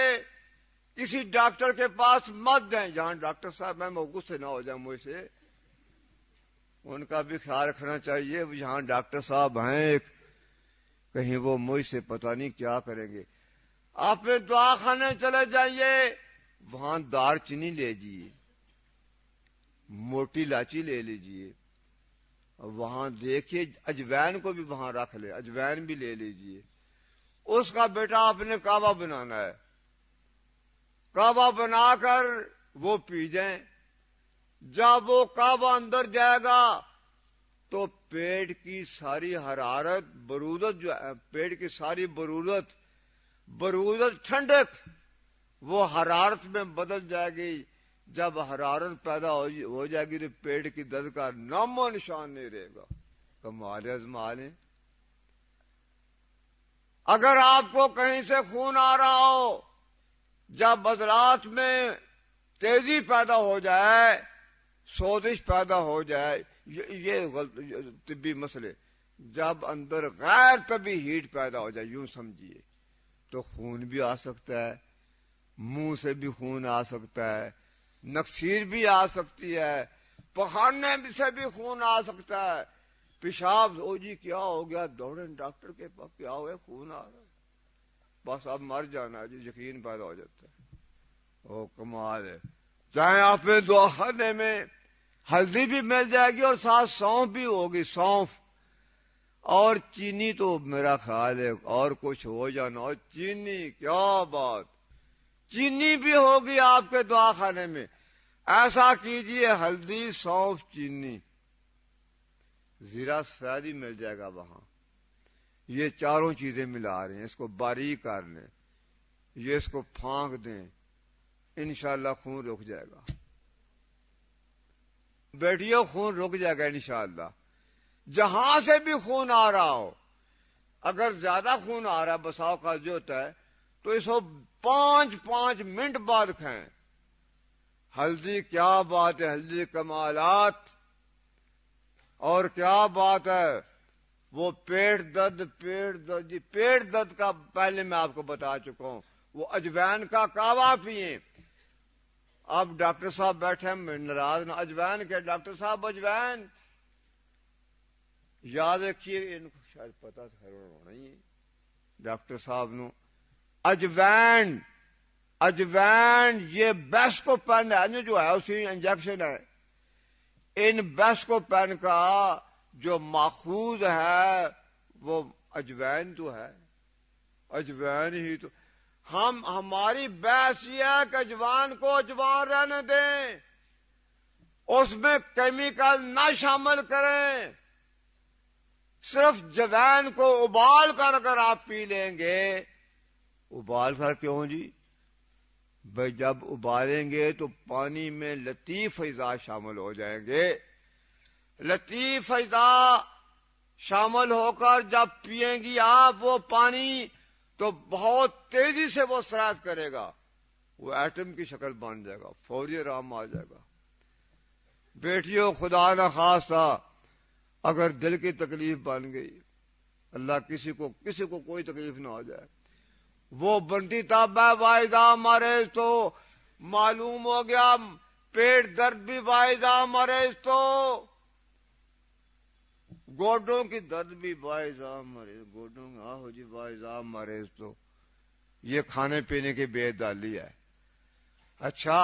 کسی ڈاکٹر کے پاس مت جائیں جہاں ڈاکٹر صاحب ہیں، وہ غصے نہ ہو جائیں مجھ سے. ان کا بھی خیال رکھنا چاہیے. جہاں ڈاکٹر صاحب ہیں کہیں وہ مجھ سے پتہ نہیں کیا کریں گے. آپ دعا خانے چلے جائیے، وہاں دار چینی لے لیجیے، موٹی لاچی لے لیجیے. وہاں دیکھیے اجوین کو بھی وہاں رکھ لے، اجوین بھی لے لیجیے. اس کا بیٹا آپ نے کعبہ بنانا ہے، کعبہ بنا کر وہ پی جائیں. جب وہ کعبہ اندر جائے گا تو پیٹ کی ساری حرارت، برودت جو ہے، پیٹ کی ساری برودت ٹھنڈک، وہ حرارت میں بدل جائے گی. جب حرارت پیدا ہو جائے گی تو پیٹ کی درد کا نام و نشان نہیں رہے گا. کمال ازما لیں. اگر آپ کو کہیں سے خون آ رہا ہو، جب عضلات میں تیزی پیدا ہو جائے، سوزش پیدا ہو جائے، یہ طبی مسئلے، جب اندر غیر طبی ہیٹ پیدا ہو جائے، یوں سمجھیے، تو خون بھی آ سکتا ہے، منہ سے بھی خون آ سکتا ہے، نکسیر بھی آ سکتی ہے، پخانے سے بھی خون آ سکتا ہے. پیشاب، او جی کیا ہو گیا، دوڑیں ڈاکٹر کے پاس، کیا ہو گیا، خون آ رہا ہے، بس اب مر جانا جی، یقین پیدا ہو جاتا ہے. او کمال ہے. چاہے آپ میں دعا خانے میں ہلدی بھی مل جائے گی اور ساتھ سونف بھی ہوگی، سونف اور چینی. تو میرا خیال ہے اور کچھ ہو جانا، اور چینی، کیا بات، چینی بھی ہوگی آپ کے دعا خانے میں. ایسا کیجئے، ہلدی، سونف، چینی، زیرہ سفید بھی مل جائے گا وہاں. یہ چاروں چیزیں ملا رہے ہیں، اس کو باریک کر لیں، یہ اس کو پھانک دیں، انشاءاللہ خون رک جائے گا. بیٹیوں، خون رک جائے گا انشاءاللہ. جہاں سے بھی خون آ رہا ہو، اگر زیادہ خون آ رہا ہے، بساؤ کا جو ہوتا ہے، تو اس کو 5 منٹ بعد کھائیں. ہلدی، کیا بات ہے، ہلدی کمالات. اور کیا بات ہے، وہ پیٹ درد کا پہلے میں آپ کو بتا چکا ہوں. وہ اجوین کا کعوہ پئیں. اب ڈاکٹر صاحب بیٹھے ہیں، ناراض نہ، اجوین کے ڈاکٹر صاحب، اجوین یاد رکھیے، ان کو شاید پتا ہونا ہی ہے ڈاکٹر صاحب نو. اجوین یہ بیسکو پین ہے جو ہے، اسی انجیکشن ہے. ان بیسکو پین کا جو ماخوذ ہے وہ اجوین تو ہے، اجوین ہی تو. ہماری بحث یہ ہے کہ اجوان کو اجوان رہنے دیں، اس میں کیمیکل نہ شامل کریں. صرف جوین کو ابال کر اگر آپ پی لیں گے، ابال کر کیوں جی؟ بھائی جب ابالیں گے تو پانی میں لطیف اجزاء شامل ہو جائیں گے. لطیف اجزاء شامل ہو کر جب پیئیں گی آپ وہ پانی، تو بہت تیزی سے وہ سرایت کرے گا. وہ ایٹم کی شکل بن جائے گا، فوری آرام آ جائے گا۔ بیٹیوں، خدا نہ خواستہ اگر دل کی تکلیف بن گئی، اللہ کسی کو کوئی تکلیف نہ ہو جائے، وہ بنتی تب ہے واحدہ مریض تو معلوم ہو گیا، پیٹ درد بھی واحدہ مریض تو گوڈوں کی درد بھی واحدہ مریض، گوڈوں آہو جی واحدہ مریض تو یہ کھانے پینے کی بے دالی ہے۔ اچھا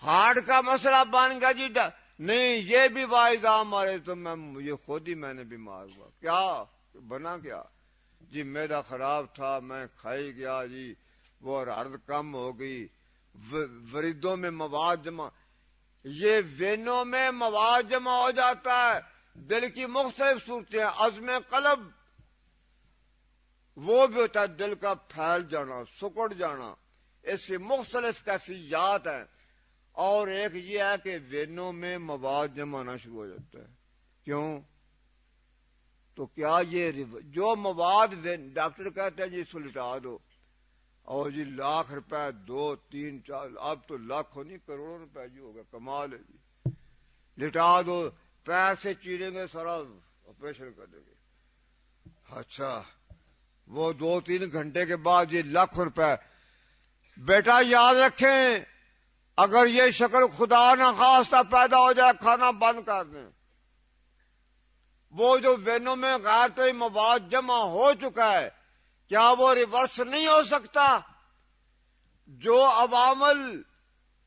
ہارٹ کا مسئلہ بن گیا جی، نہیں یہ بھی واحدہ مریض تو یہ خود ہی میں نے بیمار ہوا۔ کیا بنا کیا جی؟ میرا خراب تھا، میں کھائی گیا جی، وہ حرارت کم ہو گئی، وریدوں میں مواد جمع، یہ وینوں میں مواد جمع ہو جاتا ہے۔ دل کی مختلف صورتیں، عزم قلب وہ بھی ہوتا ہے، دل کا پھیل جانا، سکڑ جانا، اس کی مختلف کیفیات ہیں۔ اور ایک یہ ہے کہ وینوں میں مواد جمع ہونا شروع ہو جاتا ہے۔ کیوں؟ تو کیا یہ جو مواد ڈاکٹر کہتے ہیں جی اس کو لٹا دو، اور جی لاکھ روپے 2 3 4 اب تو لاکھوں نہیں کروڑوں روپے جو ہوگا، کمال ہے جی، لٹا دو، پیر سے چیریں گے، سارا آپریشن کر دیں گے۔ اچھا وہ 2 3 گھنٹے کے بعد یہ لاکھوں روپے۔ بیٹا یاد رکھیں، اگر یہ شکل خدا نہ خواستہ پیدا ہو جائے، کھانا بند کر دیں۔ وہ جو وینوں میں غیر طبی مواد جمع ہو چکا ہے، کیا وہ ریورس نہیں ہو سکتا؟ جو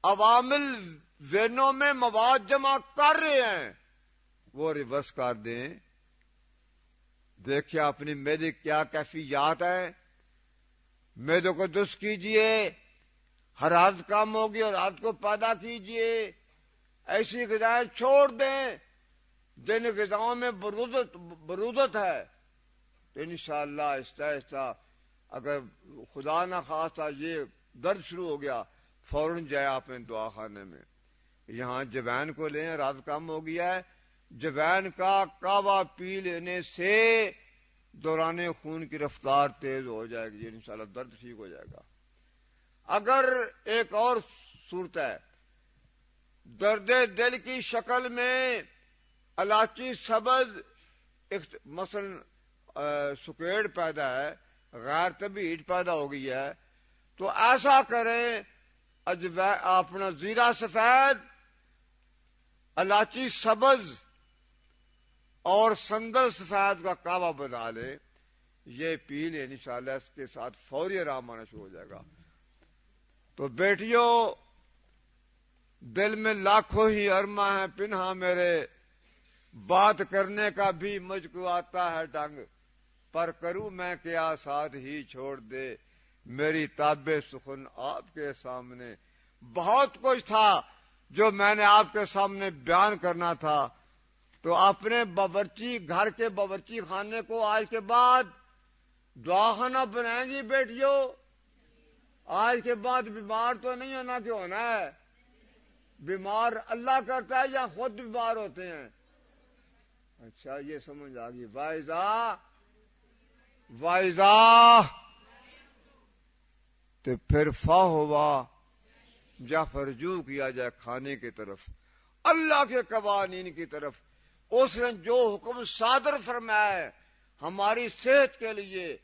عوامل وینوں میں مواد جمع کر رہے ہیں وہ ریورس کر دیں۔ دیکھیے اپنی معدے کیا کیفیات ہے، معدے کو درست کیجئے، حرارت کم ہوگی، حرارت کو پیدا کیجئے، ایسی غذائیں چھوڑ دیں جن غذاؤں میں برودت ہے، تو انشاءاللہ آہستہ آہستہ اگر خدا نہ خواستہ یہ درد شروع ہو گیا، فوراً جائے آپ نے دعا خانے میں، یہاں جوین کو لیں، رات کم ہو گیا ہے، جوین کا کعوہ پی لینے سے دوران خون کی رفتار تیز ہو جائے گی، انشاءاللہ درد ٹھیک ہو جائے گا۔ اگر ایک اور صورت ہے، درد دل کی شکل میں الائچی سبز مثلا سکیڑ پیدا ہے، غیر طبی ہیٹ پیدا ہو گئی ہے، تو ایسا کریں، اپنا زیرہ سفید، الائچی سبز اور سندل سفید کا کعوہ بنا لے، یہ پی لے، انشاءاللہ اس کے ساتھ فوری آرام آنا شروع ہو جائے گا۔ تو بیٹیوں، دل میں لاکھوں ہی ارما ہیں پنہا میرے، بات کرنے کا بھی مجھ کو آتا ہے ڈنگ، پر کروں میں کیا ساتھ ہی چھوڑ دے میری تاب سخن آپ کے سامنے۔ بہت کچھ تھا جو میں نے آپ کے سامنے بیان کرنا تھا، تو اپنے باورچی گھر کے باورچی خانے کو آج کے بعد دعا خانہ بنائیں گی بیٹیوں؟ آج کے بعد بیمار تو نہیں ہونا کہ ہونا ہے؟ بیمار اللہ کرتا ہے یا خود بیمار ہوتے ہیں؟ اچھا یہ سمجھ آ گئی۔ وائزہ تو پھر فا ہوا یا فرجو کیا جائے کھانے کی طرف، اللہ کے قوانین کی طرف۔ اس نے جو حکم صادر فرمایا ہے ہماری صحت کے لیے،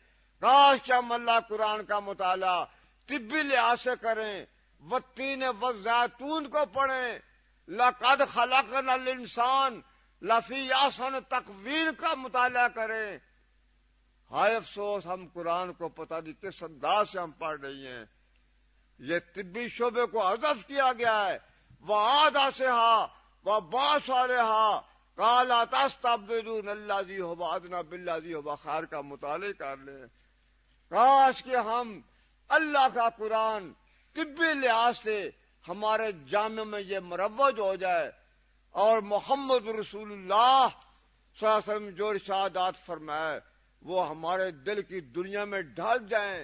کاش کہ ہم اللہ قرآن کا مطالعہ طبی لحاظ سے کریں، والتین والزیتون کو پڑھیں، لقد خلقنا الانسان لفی احسن تقویم کا مطالعہ کریں۔ ہائے افسوس ہم قرآن کو پتہ نہیں کس انداز سے ہم پڑھ رہی ہیں۔ یہ طبی شعبے کو حذف کیا گیا ہے۔ وَعَادَ سَہَا وَبَاسَرَہَا قَالَ تَسْتَبْدِلُونَ الَّذِي هُوَ أَدْنَىٰ بِالَّذِي هُوَ خَيْرٌ کا مطالعہ کر لیں۔ کاش کہ ہم اللہ کا قرآن طبی لحاظ سے ہمارے جامع میں یہ مروج ہو جائے، اور محمد رسول اللہ صلی اللہ علیہ وسلم جو ارشادات فرمائے وہ ہمارے دل کی دنیا میں ڈھل جائیں،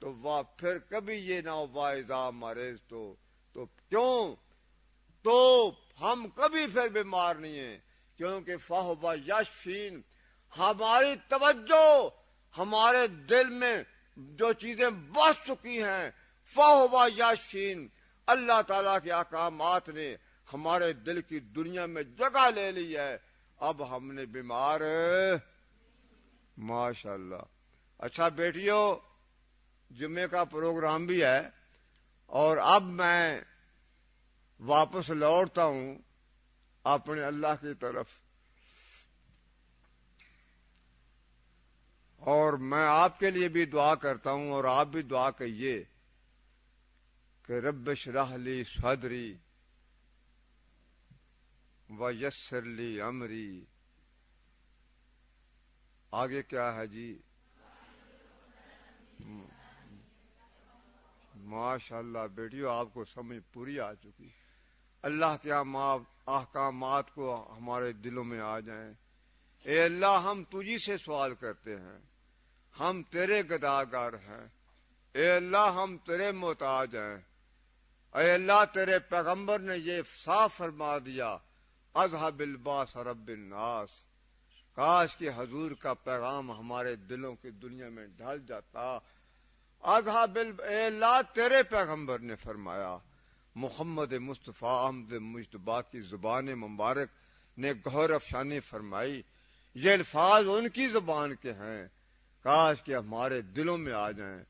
تو وہ پھر کبھی یہ نہ ہو واعظہ مریض تو کیوں؟ تو ہم کبھی پھر بیمار نہیں ہیں، کیونکہ فہو یشفین، ہماری توجہ ہمارے دل میں جو چیزیں بس چکی ہیں فَهُوَ يَشْفِينِ۔ اللہ تعالیٰ کے احکامات نے ہمارے دل کی دنیا میں جگہ لے لی ہے. اب ہم نے بیمار ماشاءاللہ. اچھا بیٹیوں، جمعے کا پروگرام بھی ہے اور اب میں واپس لوٹتا ہوں اپنے اللہ کی طرف، اور میں آپ کے لیے بھی دعا کرتا ہوں اور آپ بھی دعا کہیے کہ رب اشرح لی صدری ویسر لی امری. آگے کیا ہے جی؟ ماشاءاللہ بیٹیوں، آپ کو سمجھ پوری آ چکی. اللہ کے احکامات کو ہمارے دلوں میں آ جائیں. اے اللہ، ہم تجھی سے سوال کرتے ہیں، ہم تیرے گداگر ہیں. اے اللہ، ہم تیرے محتاج ہیں. اے اللہ، تیرے پیغمبر نے یہ صاف فرما دیا، اذهب الباس رب الناس. کاش کہ حضور کا پیغام ہمارے دلوں کی دنیا میں ڈھل جاتا. اے اللہ، تیرے پیغمبر نے فرمایا، محمد مصطفیٰ احمد مجتبیٰ کی زبان مبارک نے گہر افشانی فرمائی. یہ الفاظ ان کی زبان کے ہیں، کاش کہ ہمارے دلوں میں آ جائیں.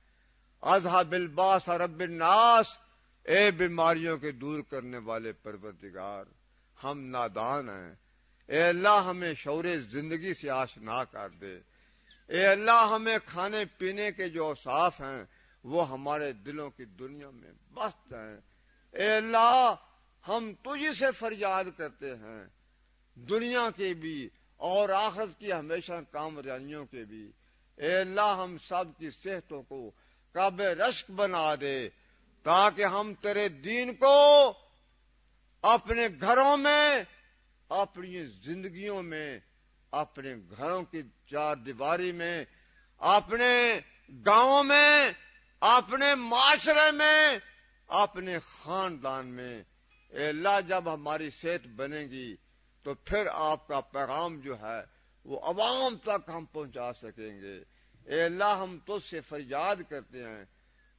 اذهب الباس رب الناس. اے بیماریوں کے دور کرنے والے پروردگار، ہم نادان ہیں. اے اللہ، ہمیں شعور زندگی سے آشنا کر دے. اے اللہ، ہمیں کھانے پینے کے جو اوصاف ہیں وہ ہمارے دلوں کی دنیا میں بس جائیں. اے اللہ، ہم تجھ سے فریاد کرتے ہیں، دنیا کی بھی اور آخرت کی ہمیشہ کامیابیوں کے بھی. اے اللہ، ہم سب کی صحتوں کو قابل رشک بنا دے تاکہ ہم تیرے دین کو اپنے گھروں میں، اپنی زندگیوں میں، اپنے گھروں کی چار دیواری میں، اپنے گاؤں میں، اپنے معاشرے میں، اپنے خاندان میں. اے اللہ، جب ہماری صحت بنے گی تو پھر آپ کا پیغام جو ہے وہ عوام تک ہم پہنچا سکیں گے. اے اللہ، ہم تجھ سے فریاد کرتے ہیں،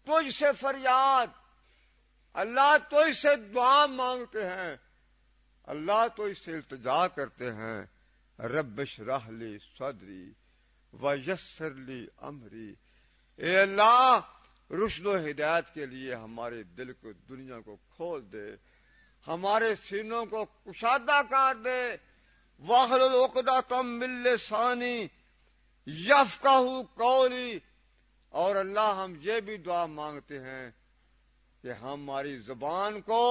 تجھ سے فریاد. اللہ، تجھ سے دعا مانگتے ہیں. اللہ، تجھ سے التجا کرتے ہیں، رب اشرح لی صدری ویسر لی امری. اے اللہ، رشد و ہدایت کے لیے ہمارے دل کو، دنیا کو کھول دے، ہمارے سینوں کو کشادہ کر دے. واحلل عقدۃ من لسانی یفقہوا قولی. اور اللہ، ہم یہ بھی دعا مانگتے ہیں کہ ہماری زبان کو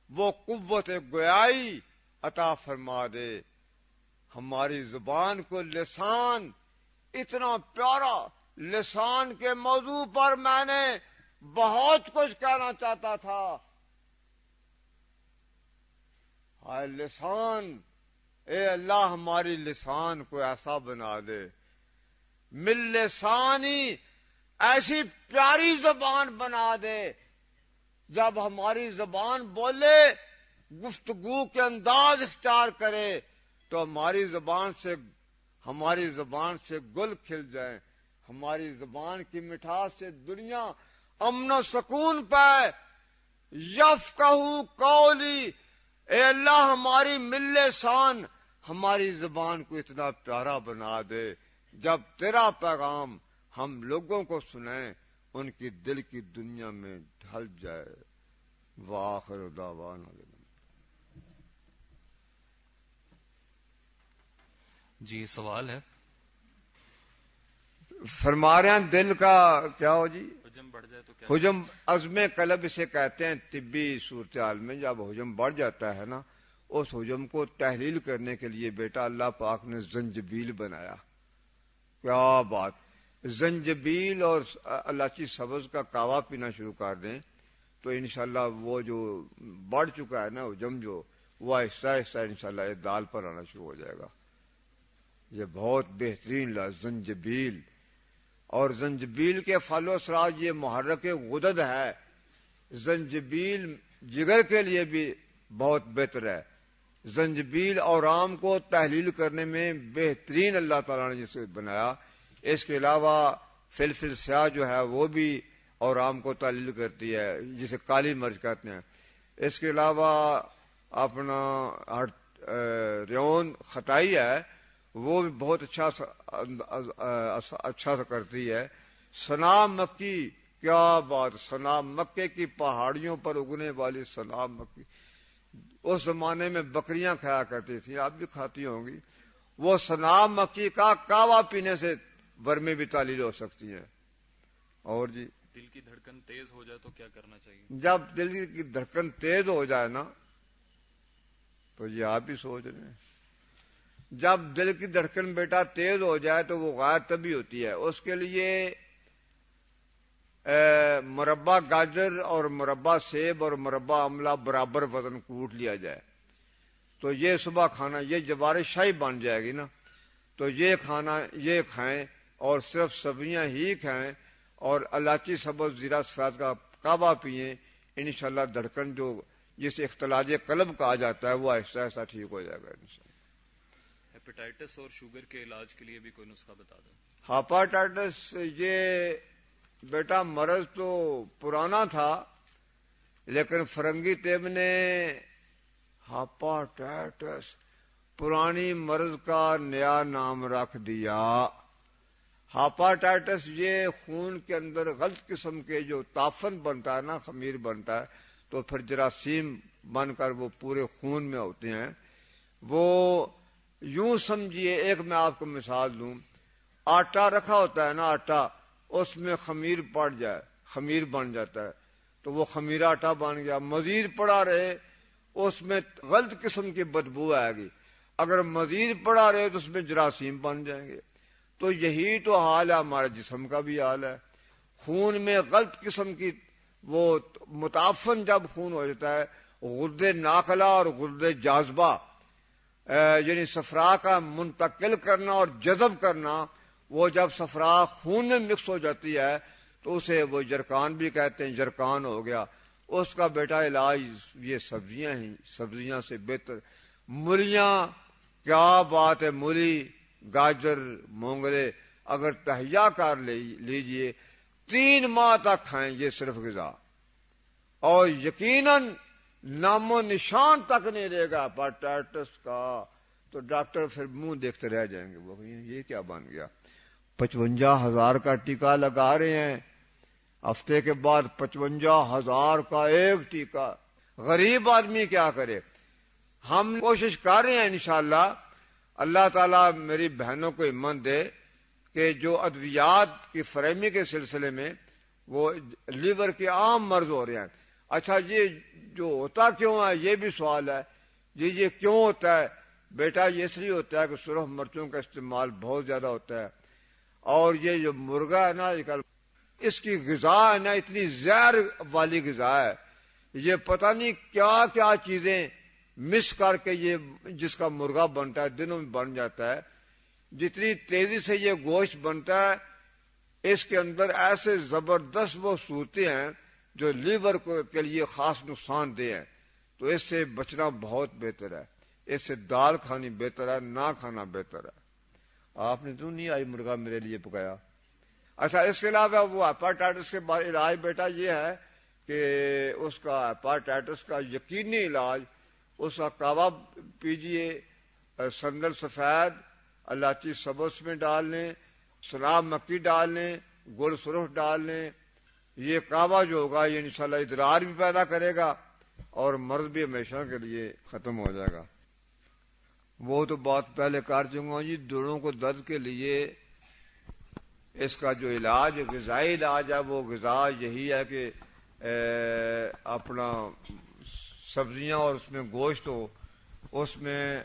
وہ قوت گویائی عطا فرما دے. ہماری زبان کو لسان، اتنا پیارا لسان کے موضوع پر میں نے بہت کچھ کہنا چاہتا تھا. ہائے لسان، اے اللہ، ہماری لسان کو ایسا بنا دے. مل لسانی، ایسی پیاری زبان بنا دے، جب ہماری زبان بولے، گفتگو کے انداز اختیار کرے تو ہماری زبان سے گل کھل جائیں. ہماری زبان کی مٹھاس سے دنیا امن و سکون پائے. یفقہوا قولی. اے اللہ، ہماری مل لسان، ہماری زبان کو اتنا پیارا بنا دے، جب تیرا پیغام ہم لوگوں کو سنیں ان کی دل کی دنیا میں ڈھل جائے. وآخر دعوانا. جی سوال ہے. فرما رہے ہیں دل کا کیا ہو جی؟ حجم بڑھ جائے تو کیا؟ حجم عزم قلب اسے کہتے ہیں. طبی صورتحال میں جب حجم بڑھ جاتا ہے نا، اس حجم کو تحلیل کرنے کے لیے بیٹا اللہ پاک نے زنجبیل بنایا. کیا بات! زنجبیل اور الائچی سبز کا کہوہ پینا شروع کر دیں تو انشاءاللہ وہ جو بڑھ چکا ہے نا حجم، جو وہ آہستہ آہستہ انشاءاللہ اعتدال پر آنا شروع ہو جائے گا. یہ بہت بہترین زنجبیل. اور زنجبیل کے پھل و ثمرات یہ محرک غدد ہے. زنجبیل جگر کے لیے بھی بہت بہتر ہے. زنجبیل اور آم کو تحلیل کرنے میں بہترین اللہ تعالیٰ نے جسے بنایا. اس کے علاوہ فلفل سیاہ جو ہے وہ بھی، اور آم کو تعلیل کرتی ہے، جسے کالی مرچ کہتے ہیں. اس کے علاوہ اپنا ریون خطائی ہے، وہ بھی بہت اچھا سا کرتی ہے. سنا مکی، کیا بات، سنا مکے کی پہاڑیوں پر اگنے والی سنا مکی. اس زمانے میں بکریاں کھایا کرتی تھیں، آپ بھی کھاتی ہوں گی. وہ سنا مکی کا کہوہ پینے سے ورمیں بھی تعلیل ہو سکتی ہیں. اور جی دل کی دھڑکن تیز ہو جائے تو کیا کرنا چاہیے؟ جب دل کی دھڑکن تیز ہو جائے نا، تو یہ آپ بھی سوچ رہے ہیں، جب دل کی دھڑکن بیٹا تیز ہو جائے تو وہ غائب تبھی ہوتی ہے. اس کے لیے مربع گاجر اور مربع سیب اور مربع آملہ برابر وزن کوٹ لیا جائے تو یہ صبح کھانا، یہ جوار شاہی بن جائے گی نا، تو یہ کھانا یہ کھائیں اور صرف سبزیاں ہی کھائیں اور الائچی سبز زیرہ سفید کا کعبہ پئیں. انشاءاللہ دھڑکن جو جسے اختلاج قلب کہا جاتا ہے وہ آہستہ آہستہ ٹھیک ہو جائے گا انشاءاللہ. ہیپیٹائٹس اور شوگر کے علاج کے لیے بھی کوئی نسخہ بتا دیں. ہیپاٹائٹس یہ بیٹا مرض تو پرانا تھا، لیکن فرنگی طب نے ہیپاٹائٹس پرانی مرض کا نیا نام رکھ دیا. ہیپاٹائٹس یہ خون کے اندر غلط قسم کے جو تافن بنتا ہے نا، خمیر بنتا ہے، تو پھر جراثیم بن کر وہ پورے خون میں ہوتے ہیں. وہ یوں سمجھیے، ایک میں آپ کو مثال دوں، آٹا رکھا ہوتا ہے نا، آٹا اس میں خمیر پڑ جائے، خمیر بن جاتا ہے تو وہ خمیرہ آٹا بن گیا. مزید پڑا رہے اس میں غلط قسم کی بدبو آئے گی، اگر مزید پڑا رہے تو اس میں جراثیم بن جائیں گے. تو یہی تو حال ہے، ہمارے جسم کا بھی حال ہے. خون میں غلط قسم کی وہ متعفن جب خون ہو جاتا ہے، غدے ناقلہ اور غدے جاذبہ یعنی صفرا کا منتقل کرنا اور جذب کرنا، وہ جب صفرا خون میں مکس ہو جاتی ہے تو اسے وہ جرکان بھی کہتے ہیں، جرکان ہو گیا. اس کا بیٹا علاج یہ سبزیاں ہیں، سبزیاں سے بہتر مولیاں، کیا بات ہے، مولی، گاجر، مونگرے اگر تہیا کر لیجئے 3 ماہ تک کھائیں، یہ صرف غذا، اور یقیناً نام و نشان تک نہیں رہے گا ہیپاٹائٹس کا. تو ڈاکٹر پھر منہ دیکھتے رہ جائیں گے، وہ یہ کیا بن گیا. 55,000 کا ٹیکہ لگا رہے ہیں، ہفتے کے بعد 55,000 کا ایک ٹیکہ. غریب آدمی کیا کرے؟ ہم کوشش کر رہے ہیں انشاءاللہ. اللہ تعالیٰ میری بہنوں کو ہمت دے کہ جو ادویات کی فراہمی کے سلسلے میں وہ لیور کے عام مرض ہو رہے ہیں. اچھا، یہ جو ہوتا کیوں ہے یہ بھی سوال ہے. یہ کیوں ہوتا ہے بیٹا؟ یہ اس لیے ہوتا ہے کہ سرخ مرچوں کا استعمال بہت زیادہ ہوتا ہے، اور یہ جو مرغا ہے نا اس کی غذا ہے نا اتنی زہر والی غذا ہے، یہ پتہ نہیں کیا کیا چیزیں مس کر کے یہ جس کا مرغا بنتا ہے دنوں میں بن جاتا ہے. جتنی تیزی سے یہ گوشت بنتا ہے اس کے اندر ایسے زبردست وہ صورتیں ہیں جو لیور کے لیے خاص نقصان دہ ہیں. تو اس سے بچنا بہت بہتر ہے، اس سے دال کھانی بہتر ہے، نہ کھانا بہتر ہے. آپ نے تو نہیں آئی مرغا میرے لیے پکایا. اچھا، اس کے علاوہ وہ ہیپاٹائٹس کے بعد علاج بیٹا یہ ہے کہ اس کا ہیپاٹائٹس کا یقینی علاج، اس کا کعوہ پیجئے، سندل سفید الائچی سبز میں ڈال لیں، سلام مکی ڈال لیں، گڑ سرخ ڈال لیں. یہ کعوہ جو ہوگا یہ انشاءاللہ ادرار بھی پیدا کرے گا اور مرض بھی ہمیشہ کے لیے ختم ہو جائے گا. وہ تو بات پہلے کر چکا ہوں جی. جوڑوں کو درد کے لیے اس کا جو علاج غذائی علاج ہے وہ غذا یہی ہے کہ اپنا سبزیاں اور اس میں گوشت ہو، اس میں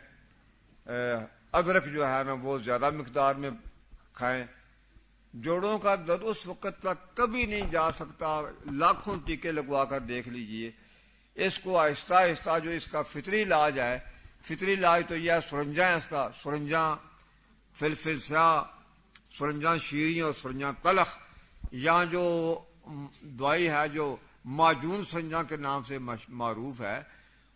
ادرک جو ہے نا وہ زیادہ مقدار میں کھائیں. جوڑوں کا درد اس وقت تک کبھی نہیں جا سکتا، لاکھوں ٹیکے لگوا کر دیکھ لیجئے. اس کو آہستہ آہستہ جو اس کا فطری علاج ہے، فطری علاج تو یہ ہے سرنجاں، اس کا سرنجاں فلفل سیاہ، سرنجاں شیریں اور سرنجاں تلخ، یا جو دوائی ہے جو معجون سرنجاں کے نام سے معروف ہے،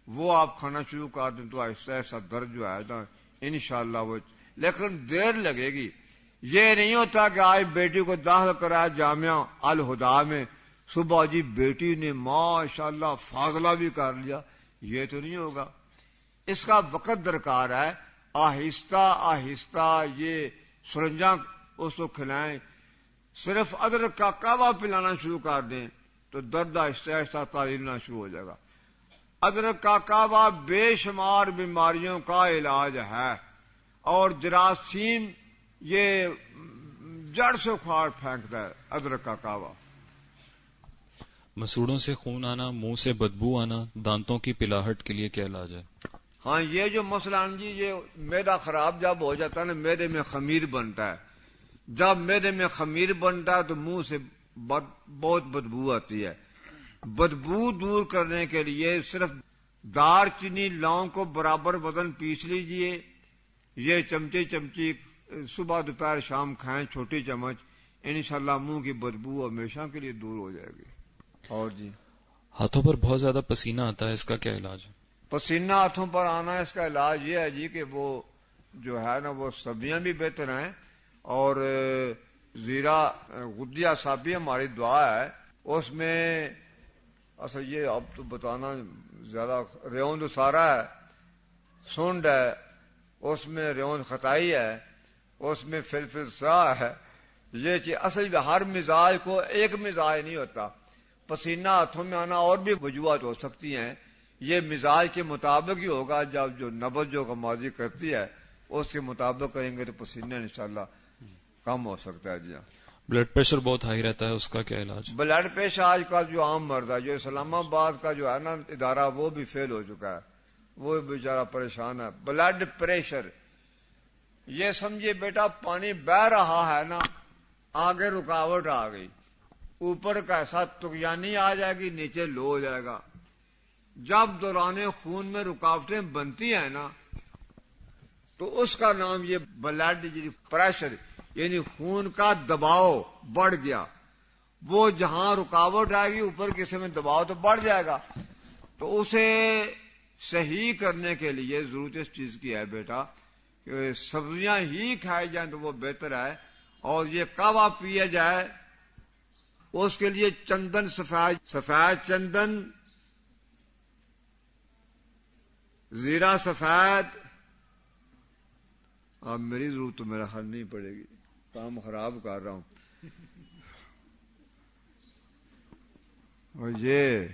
وہ آپ کھانا شروع کر دیں تو آہستہ آہستہ درد جو ہے نا انشاءاللہ وہ، لیکن دیر لگے گی. یہ نہیں ہوتا کہ آج بیٹی کو داخل کرایا جامعہ الہدا میں صبح جی بیٹی نے ماشاءاللہ فاضلہ بھی کر لیا، یہ تو نہیں ہوگا. اس کا وقت درکار ہے. آہستہ آہستہ یہ سرنجاں اس کو کھلائیں. صرف ادرک کا قہوہ پلانا شروع کر دیں تو درد آہستہ آہستہ تعلیم لینا شروع ہو جائے گا. ادرک کا قہوہ بے شمار بیماریوں کا علاج ہے، اور جراثیم یہ جڑ سے اکھاڑ پھینکتا ہے ادرک کا قہوہ. مسوڑوں سے خون آنا، منہ سے بدبو آنا، دانتوں کی پلاہٹ کے لیے کیا علاج ہے؟ ہاں، یہ جو مسئلہ جی، یہ معدہ خراب جب ہو جاتا ہے نا، معدے میں خمیر بنتا ہے. جب معدے میں خمیر بنتا ہے تو منہ سے بہت بدبو آتی ہے. بدبو دور کرنے کے لیے صرف دار چینی لونگ کو برابر وزن پیس لیجئے. یہ چمچی صبح دوپہر شام کھائیں، چھوٹی چمچ. انشاءاللہ منہ کی بدبو ہمیشہ کے لیے دور ہو جائے گی. اور جی، ہاتھوں پر بہت زیادہ پسینہ آتا ہے، اس کا کیا علاج ہے؟ پسینہ ہاتھوں پر آنا، اس کا علاج یہ ہے جی کہ وہ جو ہے نا، وہ سبزیاں بھی بہتر ہیں، اور زیرہ غدیہ صابی ہماری دعا ہے، اس میں اصل یہ اب تو بتانا زیادہ، ریون سارا ہے، سونڈ ہے، اس میں ریون خطائی ہے، اس میں فلفل سا ہے. یہ کہ اصل میں ہر مزاج کو ایک مزاج نہیں ہوتا. پسینہ ہاتھوں میں آنا اور بھی وجوہات ہو سکتی ہیں، یہ مزاج کے مطابق ہی ہوگا. جب جو نبض جو غمازی کرتی ہے اس کے مطابق کریں گے تو پسینہ انشاءاللہ کم ہو سکتا ہے. جی ہاں. بلڈ پریشر بہت ہائی رہتا ہے، اس کا کیا علاج؟ بلڈ پریشر آج کل جو عام مرض ہے، جو اسلام آباد کا جو ہے نا ادارہ، وہ بھی فیل ہو چکا ہے، وہ بیچارہ پریشان ہے. بلڈ پریشر، یہ سمجھے بیٹا پانی بہ رہا ہے نا، آگے رکاوٹ آ گئی، اوپر کا ایسا تغیانی آ جائے گی، نیچے لو ہو جائے گا. جب دوران خون میں رکاوٹیں بنتی ہیں نا، تو اس کا نام یہ بلڈ پریشر، یعنی خون کا دباؤ بڑھ گیا. وہ جہاں رکاوٹ آئے گی اوپر کسی میں دباؤ تو بڑھ جائے گا. تو اسے صحیح کرنے کے لیے ضرورت اس چیز کی ہے بیٹا کہ سبزیاں ہی کھائی جائیں تو وہ بہتر ہے، اور یہ قہوہ پیا جائے. اس کے لیے چندن، سفید چندن، زیرہ سفید. اب میری ضرورت تو میرا حل نہیں پڑے گی، کام خراب کر رہا ہوں. اور یہ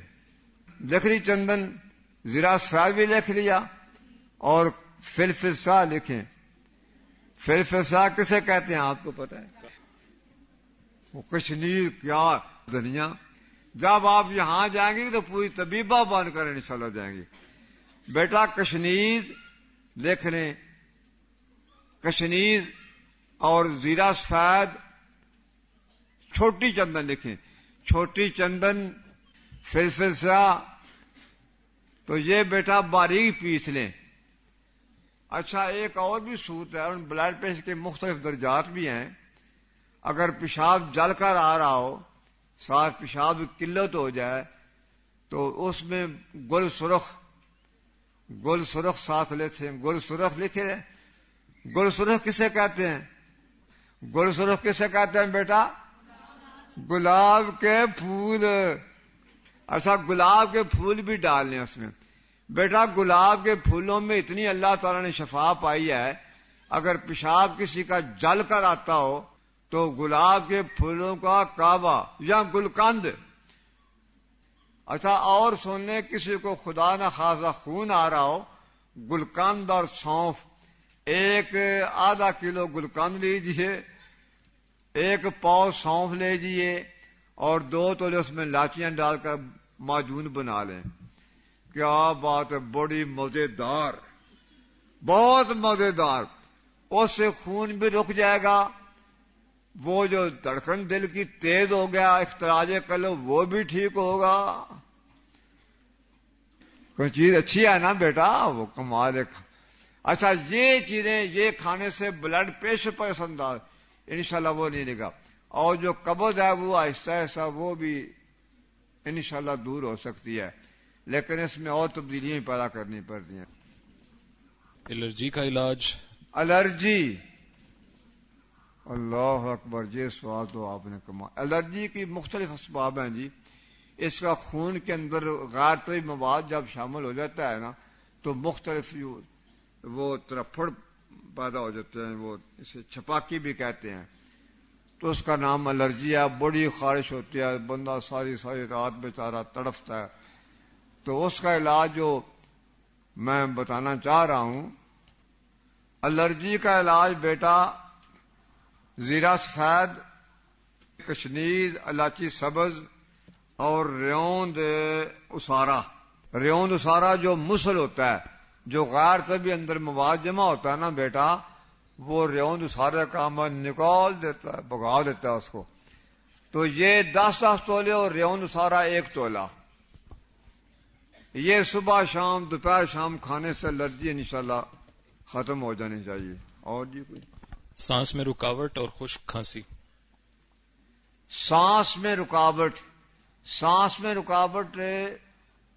لکڑی چندن، زیرہ سفید بھی لکھ لیا، اور فلفل سا لکھیں. فلفل سا کسے کہتے ہیں آپ کو پتہ ہے؟ وہ کشنیر کیا دنیا. جب آپ یہاں جائیں گے تو پوری طبیبہ بن کر انشاءاللہ جائیں گے. بیٹا کشنیر لکھ لیں، کشنیر اور زیرہ سفید. چھوٹی چندن لکھیں، چھوٹی چندن، فلفل سا. تو یہ بیٹا باریک پیس لیں. اچھا، ایک اور بھی صورت ہے، ان بلڈ پریشر کے مختلف درجات بھی ہیں. اگر پیشاب جل کر آ رہا ہو، ساتھ پیشاب قلت ہو جائے، تو اس میں گل سرخ ساتھ لیتے ہیں. گل سرخ لکھے رہے. گل سرخ کسے کہتے ہیں؟ گل سرخ کسے کہتے ہیں بیٹا؟ گلاب کے پھول. اچھا، گلاب کے پھول بھی ڈال لیں اس میں. بیٹا گلاب کے پھولوں میں اتنی اللہ تعالیٰ نے شفا پائی ہے، اگر پیشاب کسی کا جل کر آتا ہو تو گلاب کے پھولوں کا قہوہ یا گلقند. اچھا، اور سننے کسی کو خدا نہ خواستہ خون آ رہا ہو، گلقند اور سونف، ایک آدھا کلو گلقند لیجئے، 1 پاؤ سونف لیجئے، اور 2 تولے اس میں لاچیاں ڈال کر معجون بنا لیں. کیا بات ہے، بڑی مزیدار، بہت مزیدار. اس سے خون بھی رک جائے گا، وہ جو دھڑکن دل کی تیز ہو گیا، اختراج قلب، وہ بھی ٹھیک ہوگا. کوئی چیز اچھی ہے نا بیٹا، وہ کمال ہے. اچھا، یہ چیزیں یہ کھانے سے بلڈ پریشر پر انداز انشاءاللہ وہ نہیں لگا. اور جو قبض ہے وہ آہستہ آہستہ وہ بھی انشاءاللہ دور ہو سکتی ہے، لیکن اس میں اور تبدیلیاں پیدا کرنی پڑتی ہیں. الرجی کا علاج؟ الرجی، اللہ اکبر، یہ سوال تو آپ نے کما. الرجی کی مختلف اسباب ہیں جی. اس کا خون کے اندر غیر طبی مواد جب شامل ہو جاتا ہے نا تو مختلف وہ ترفڑ پیدا ہو جاتے ہیں، وہ اسے چھپاکی بھی کہتے ہیں، تو اس کا نام الرجی ہے. بڑی خارش ہوتی ہے، بندہ ساری ساری رات بیچارہ تڑفتا ہے. تو اس کا علاج جو میں بتانا چاہ رہا ہوں، الرجی کا علاج بیٹا زیرہ سفید، کشنیز، الائچی سبز اور ریوند اسارا. ریوند اسارا جو مسل ہوتا ہے، جو غیر طبی اندر مواد جمع ہوتا ہے نا بیٹا، وہ ریوند اسارے کا عمل نکال دیتا ہے، بگا دیتا ہے اس کو. تو یہ 10 تولے اور ریوند اسارا 1 تولہ. یہ صبح شام دوپہر شام کھانے سے الرجی انشاءاللہ ختم ہو جانی چاہیے. اور جی کوئی سانس میں رکاوٹ اور خشک کھانسی. سانس میں رکاوٹ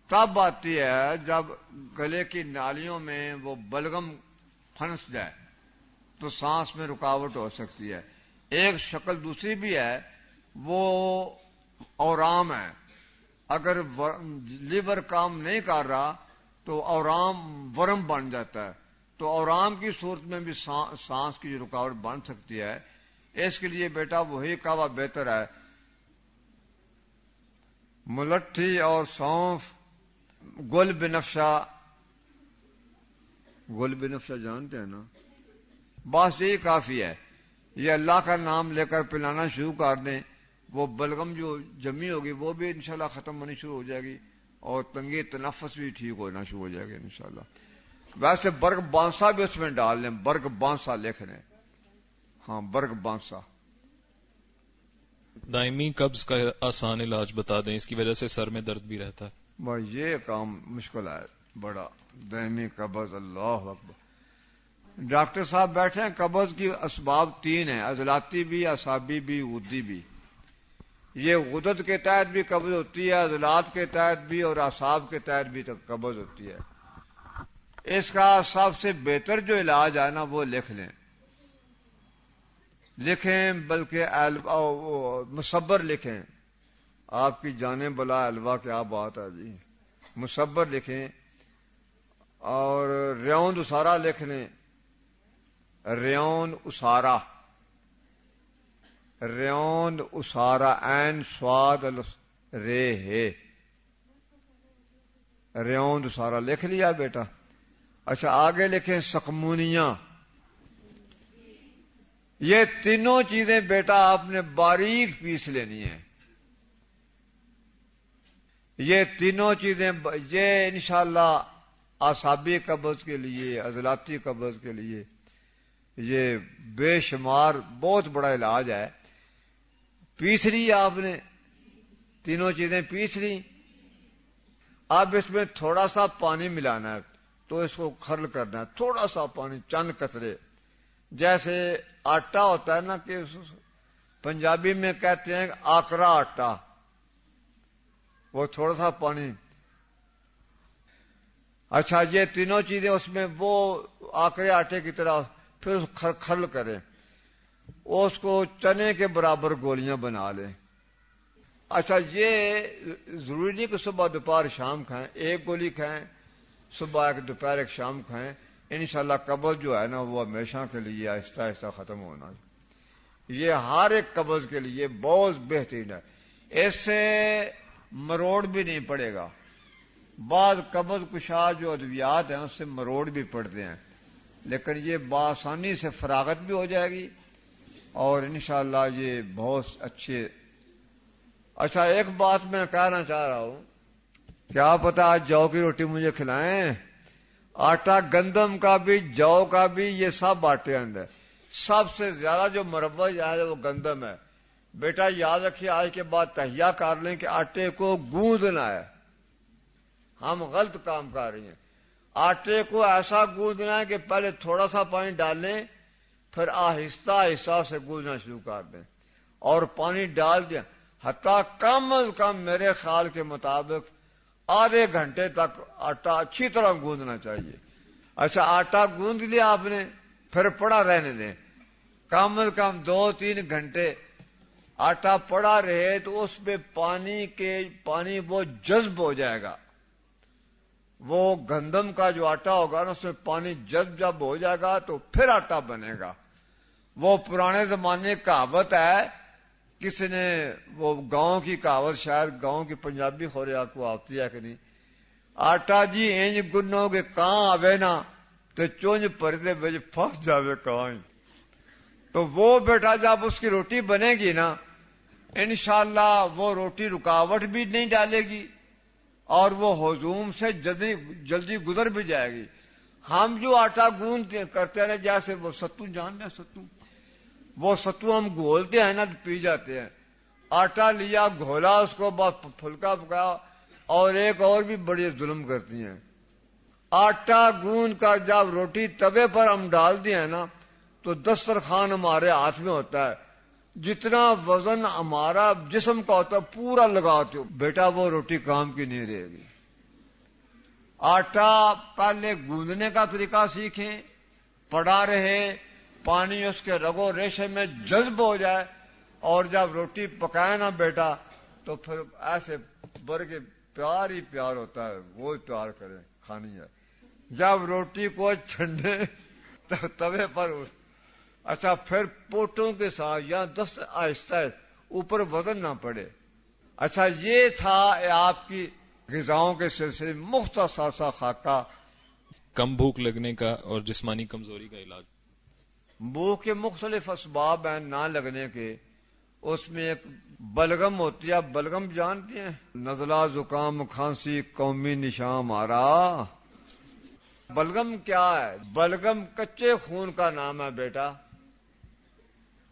تب آتی ہے جب گلے کی نالیوں میں وہ بلغم پھنس جائے تو سانس میں رکاوٹ ہو سکتی ہے. ایک شکل دوسری بھی ہے، وہ اورام ہے. اگر لیور کام نہیں کر رہا تو اورام ورم بن جاتا ہے. تو اورام کی صورت میں بھی سانس کی رکاوٹ بن سکتی ہے. اس کے لیے بیٹا وہی قہوہ بہتر ہے. ملٹھی اور سونف، گل بنفشہ جانتے ہیں نا، بس یہی کافی ہے. یہ اللہ کا نام لے کر پلانا شروع کر دیں، وہ بلغم جو جمی ہوگی وہ بھی انشاءاللہ ختم ہونی شروع ہو جائے گی اور تنگی تنفس بھی ٹھیک ہونا شروع ہو جائے گی انشاءاللہ. ویسے برگ بانسا بھی اس میں ڈال لیں، برگ بانسا لکھ لیں. ہاں، برگ بانسا. دائمی قبض کا آسان علاج بتا دیں، اس کی وجہ سے سر میں درد بھی رہتا ہے. بھائی یہ کام مشکل ہے بڑا، دائمی قبض. اللہ اکبر. ڈاکٹر صاحب بیٹھے ہیں. قبض کی اسباب 3 ہیں، عضلاتی بھی، اعصابی بھی، غدی بھی. یہ غدد کے تحت بھی قبض ہوتی ہے، عضلات کے تحت بھی اور اعصاب کے تحت بھی قبض ہوتی ہے. اس کا سب سے بہتر جو علاج ہے نا وہ لکھیں، بلکہ مصبر لکھیں. آپ کی جانے بلا الوا کیا بات ہے جی. مصبر لکھیں اور ریوند اسارا لکھ لیں. ریوند اسارا عین سواد رے ہے. ریوند اسارا لکھ لیا بیٹا. اچھا آگے لکھیں سقمونیاں. یہ تینوں چیزیں بیٹا آپ نے باریک پیس لینی ہیں. یہ تینوں چیزیں یہ انشاءاللہ اعصابی قبض کے لیے، عضلاتی قبض کے لیے یہ بے شمار بہت بڑا علاج ہے. پیس لی آپ نے، تینوں چیزیں پیس لی. اب اس میں تھوڑا سا پانی ملانا ہے، تو اس کو کھرل کرنا ہے. تھوڑا سا پانی، چند قطرے. جیسے آٹا ہوتا ہے نا، کہ پنجابی میں کہتے ہیں آکرا آٹا، وہ تھوڑا سا پانی. اچھا یہ تینوں چیزیں اس میں وہ آکرے آٹے کی طرح پھر اس کھرل کریں. اس کو چنے کے برابر گولیاں بنا لیں. اچھا یہ ضروری نہیں کہ صبح دوپہر شام کھائیں، 1 گولی کھائیں صبح، 1 دوپہر 1 شام کھائیں. انشاءاللہ قبض جو ہے نا وہ ہمیشہ کے لیے آہستہ آہستہ ختم ہونا ہے. یہ ہر ایک قبض کے لیے بہت بہترین ہے. اس سے مروڑ بھی نہیں پڑے گا. بعض قبض کشا جو ادویات ہیں اس سے مروڑ بھی پڑتے ہیں، لیکن یہ بآسانی سے فراغت بھی ہو جائے گی اور انشاءاللہ یہ بہت اچھے. اچھا ایک بات میں کہنا چاہ رہا ہوں، کیا پتا آج جو کی روٹی مجھے کھلائیں. آٹا گندم کا بھی، جو کا بھی، یہ سب آٹے اندر. سب سے زیادہ جو مروج ہے وہ گندم ہے. بیٹا یاد رکھیے، آج کے بعد تہیہ کر لیں کہ آٹے کو گوندنا ہے. ہم غلط کام کر رہے ہیں. آٹے کو ایسا گوندنا ہے کہ پہلے تھوڑا سا پانی ڈالیں، پھر آہستہ آہستہ سے گوندنا شروع کر دیں اور پانی ڈال دیں. حتیٰ کم از کم میرے خیال کے مطابق آدھے گھنٹے تک آٹا اچھی طرح گوندنا چاہیے. اچھا آٹا گوند لیا آپ نے، پھر پڑا رہنے دیں. کم از کم 2-3 گھنٹے آٹا پڑا رہے تو اس میں پانی وہ جذب ہو جائے گا. وہ گندم کا جو آٹا ہوگا نا اس میں پانی جب ہو جائے گا تو پھر آٹا بنے گا. وہ پرانے زمانے کی کہاوت ہے, کسی نے وہ گاؤں کی کہاوت, شاید گاؤں کی پنجابی خورے آپ کو آتی ہے کہ نہیں, آٹا جی انج گنو گے کہاں آوے نا تو چونج پردے بچ پھنس جاوے کہاں. تو وہ بیٹا جب اس کی روٹی بنے گی نا انشاءاللہ وہ روٹی رکاوٹ بھی نہیں ڈالے گی اور وہ ہضوم سے جلدی گزر بھی جائے گی. ہم جو آٹا گوندتے کرتے ہیں جیسے وہ ستو جانتے ہیں, وہ ستو ہم گھولتے ہیں نا پی جاتے ہیں. آٹا لیا گھولا اس کو بس پھلکا پکایا. اور ایک اور بھی بڑی ظلم کرتی ہیں, آٹا گوند کا جب روٹی توے پر ہم ڈال دیں نا تو دسترخوان ہمارے ہاتھ میں ہوتا ہے, جتنا وزن ہمارا جسم کا ہوتا ہے پورا لگاتے ہو بیٹا وہ روٹی کام کی نہیں رہے گی. آٹا پہلے گوندنے کا طریقہ سیکھیں, پڑا رہے, پانی اس کے رگو ریشے میں جذب ہو جائے, اور جب روٹی پکائے نا بیٹا تو پھر ایسے بر کے پیار ہی پیار ہوتا ہے, وہ پیار کرے کھانی ہے. جب روٹی کو چھنڈے تو توے پر اچھا پھر پوٹوں کے ساتھ یا دست آہستہ اوپر وزن نہ پڑے. اچھا یہ تھا آپ کی غذاؤں کے سلسلے مختصر سا خاکہ. کم بھوک لگنے کا اور جسمانی کمزوری کا علاج. بھوک کے مختلف اسباب ہیں نہ لگنے کے. اس میں ایک بلغم ہوتی ہے, آپ بلغم جانتے ہیں, نزلہ زکام کھانسی قومی نشان ہمارا. بلغم کیا ہے؟ بلغم کچے خون کا نام ہے بیٹا.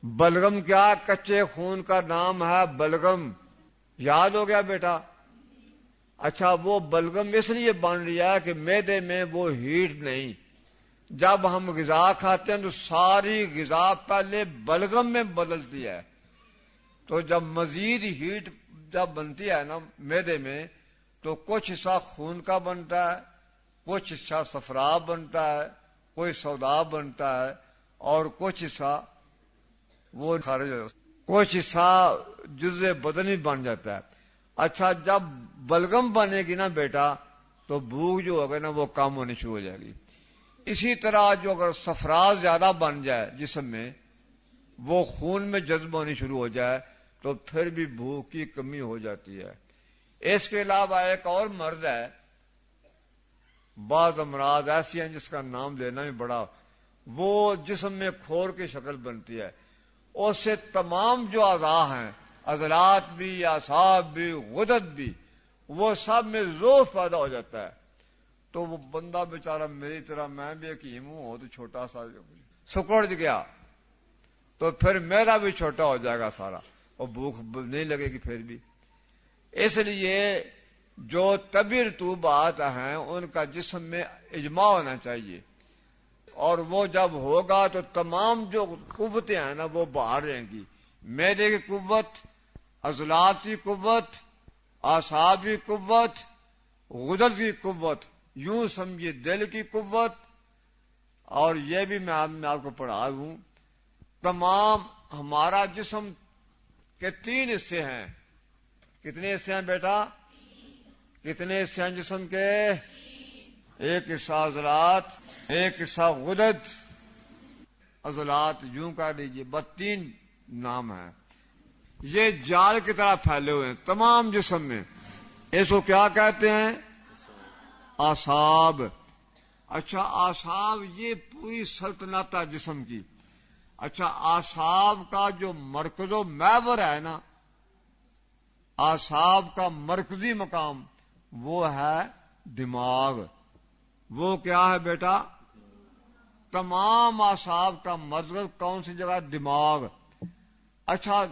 بلغم کیا؟ کچے خون کا نام ہے بلغم. یاد ہو گیا بیٹا؟ اچھا وہ بلغم اس لیے بن رہا ہے کہ معدے میں وہ ہیٹ نہیں. جب ہم غذا کھاتے ہیں تو ساری غذا پہلے بلغم میں بدلتی ہے. تو جب مزید ہیٹ جب بنتی ہے نا معدے میں تو کچھ حصہ خون کا بنتا ہے, کچھ حصہ صفرا بنتا ہے, کوئی سودا بنتا ہے, اور کچھ حصہ وہ خارج ہو, کچھ حصہ جزء بدنی بن جاتا ہے. اچھا جب بلغم بنے گی نا بیٹا تو بھوک جو ہوگا نا وہ کم ہونی شروع ہو جائے گی. اسی طرح جو اگر صفرا زیادہ بن جائے جسم میں, وہ خون میں جذب ہونی شروع ہو جائے تو پھر بھی بھوک کی کمی ہو جاتی ہے. اس کے علاوہ ایک اور مرض ہے, بعض امراض ایسی ہیں جس کا نام لینا بھی بڑا, وہ جسم میں کھور کی شکل بنتی ہے. اس سے تمام جو اعضاء ہیں, عضلات بھی, اعصاب بھی, غدد بھی, وہ سب میں ضعف پیدا ہو جاتا ہے. تو وہ بندہ بیچارہ میری طرح, میں بھی حکیم ہوں تو چھوٹا سا سکڑ گیا تو پھر میرا بھی چھوٹا ہو جائے گا سارا, اور بھوک نہیں لگے گی پھر بھی. اس لیے جو طبی رطوبات ہیں ان کا جسم میں اجماع ہونا چاہیے, اور وہ جب ہوگا تو تمام جو قوتیں ہیں نا وہ باہر رہیں گی. معدے کی قوت, عضلات کی قوت, اعصاب کی قوت, غدد کی قوت, یوں سمجھیے دل کی قوت. اور یہ بھی میں آپ کو پڑھا دوں, تمام ہمارا جسم کے 3 حصے ہیں. کتنے حصے ہیں بیٹا؟ کتنے حصے ہیں جسم کے؟ ایک حصہ عضلات, ایک حصہ غدد. عضلات یوں کہہ دیجیے, بس 3 نام ہیں. یہ جال کی طرح پھیلے ہوئے ہیں تمام جسم میں. اس کو کیا کہتے ہیں؟ اعصاب. اچھا اعصاب یہ پوری سلطنت ہے جسم کی. اچھا اعصاب کا جو مرکز و محور ہے نا, اعصاب کا مرکزی مقام وہ ہے دماغ. وہ کیا ہے بیٹا؟ تمام اعصاب کا مرکز کون سی جگہ؟ دماغ. اچھا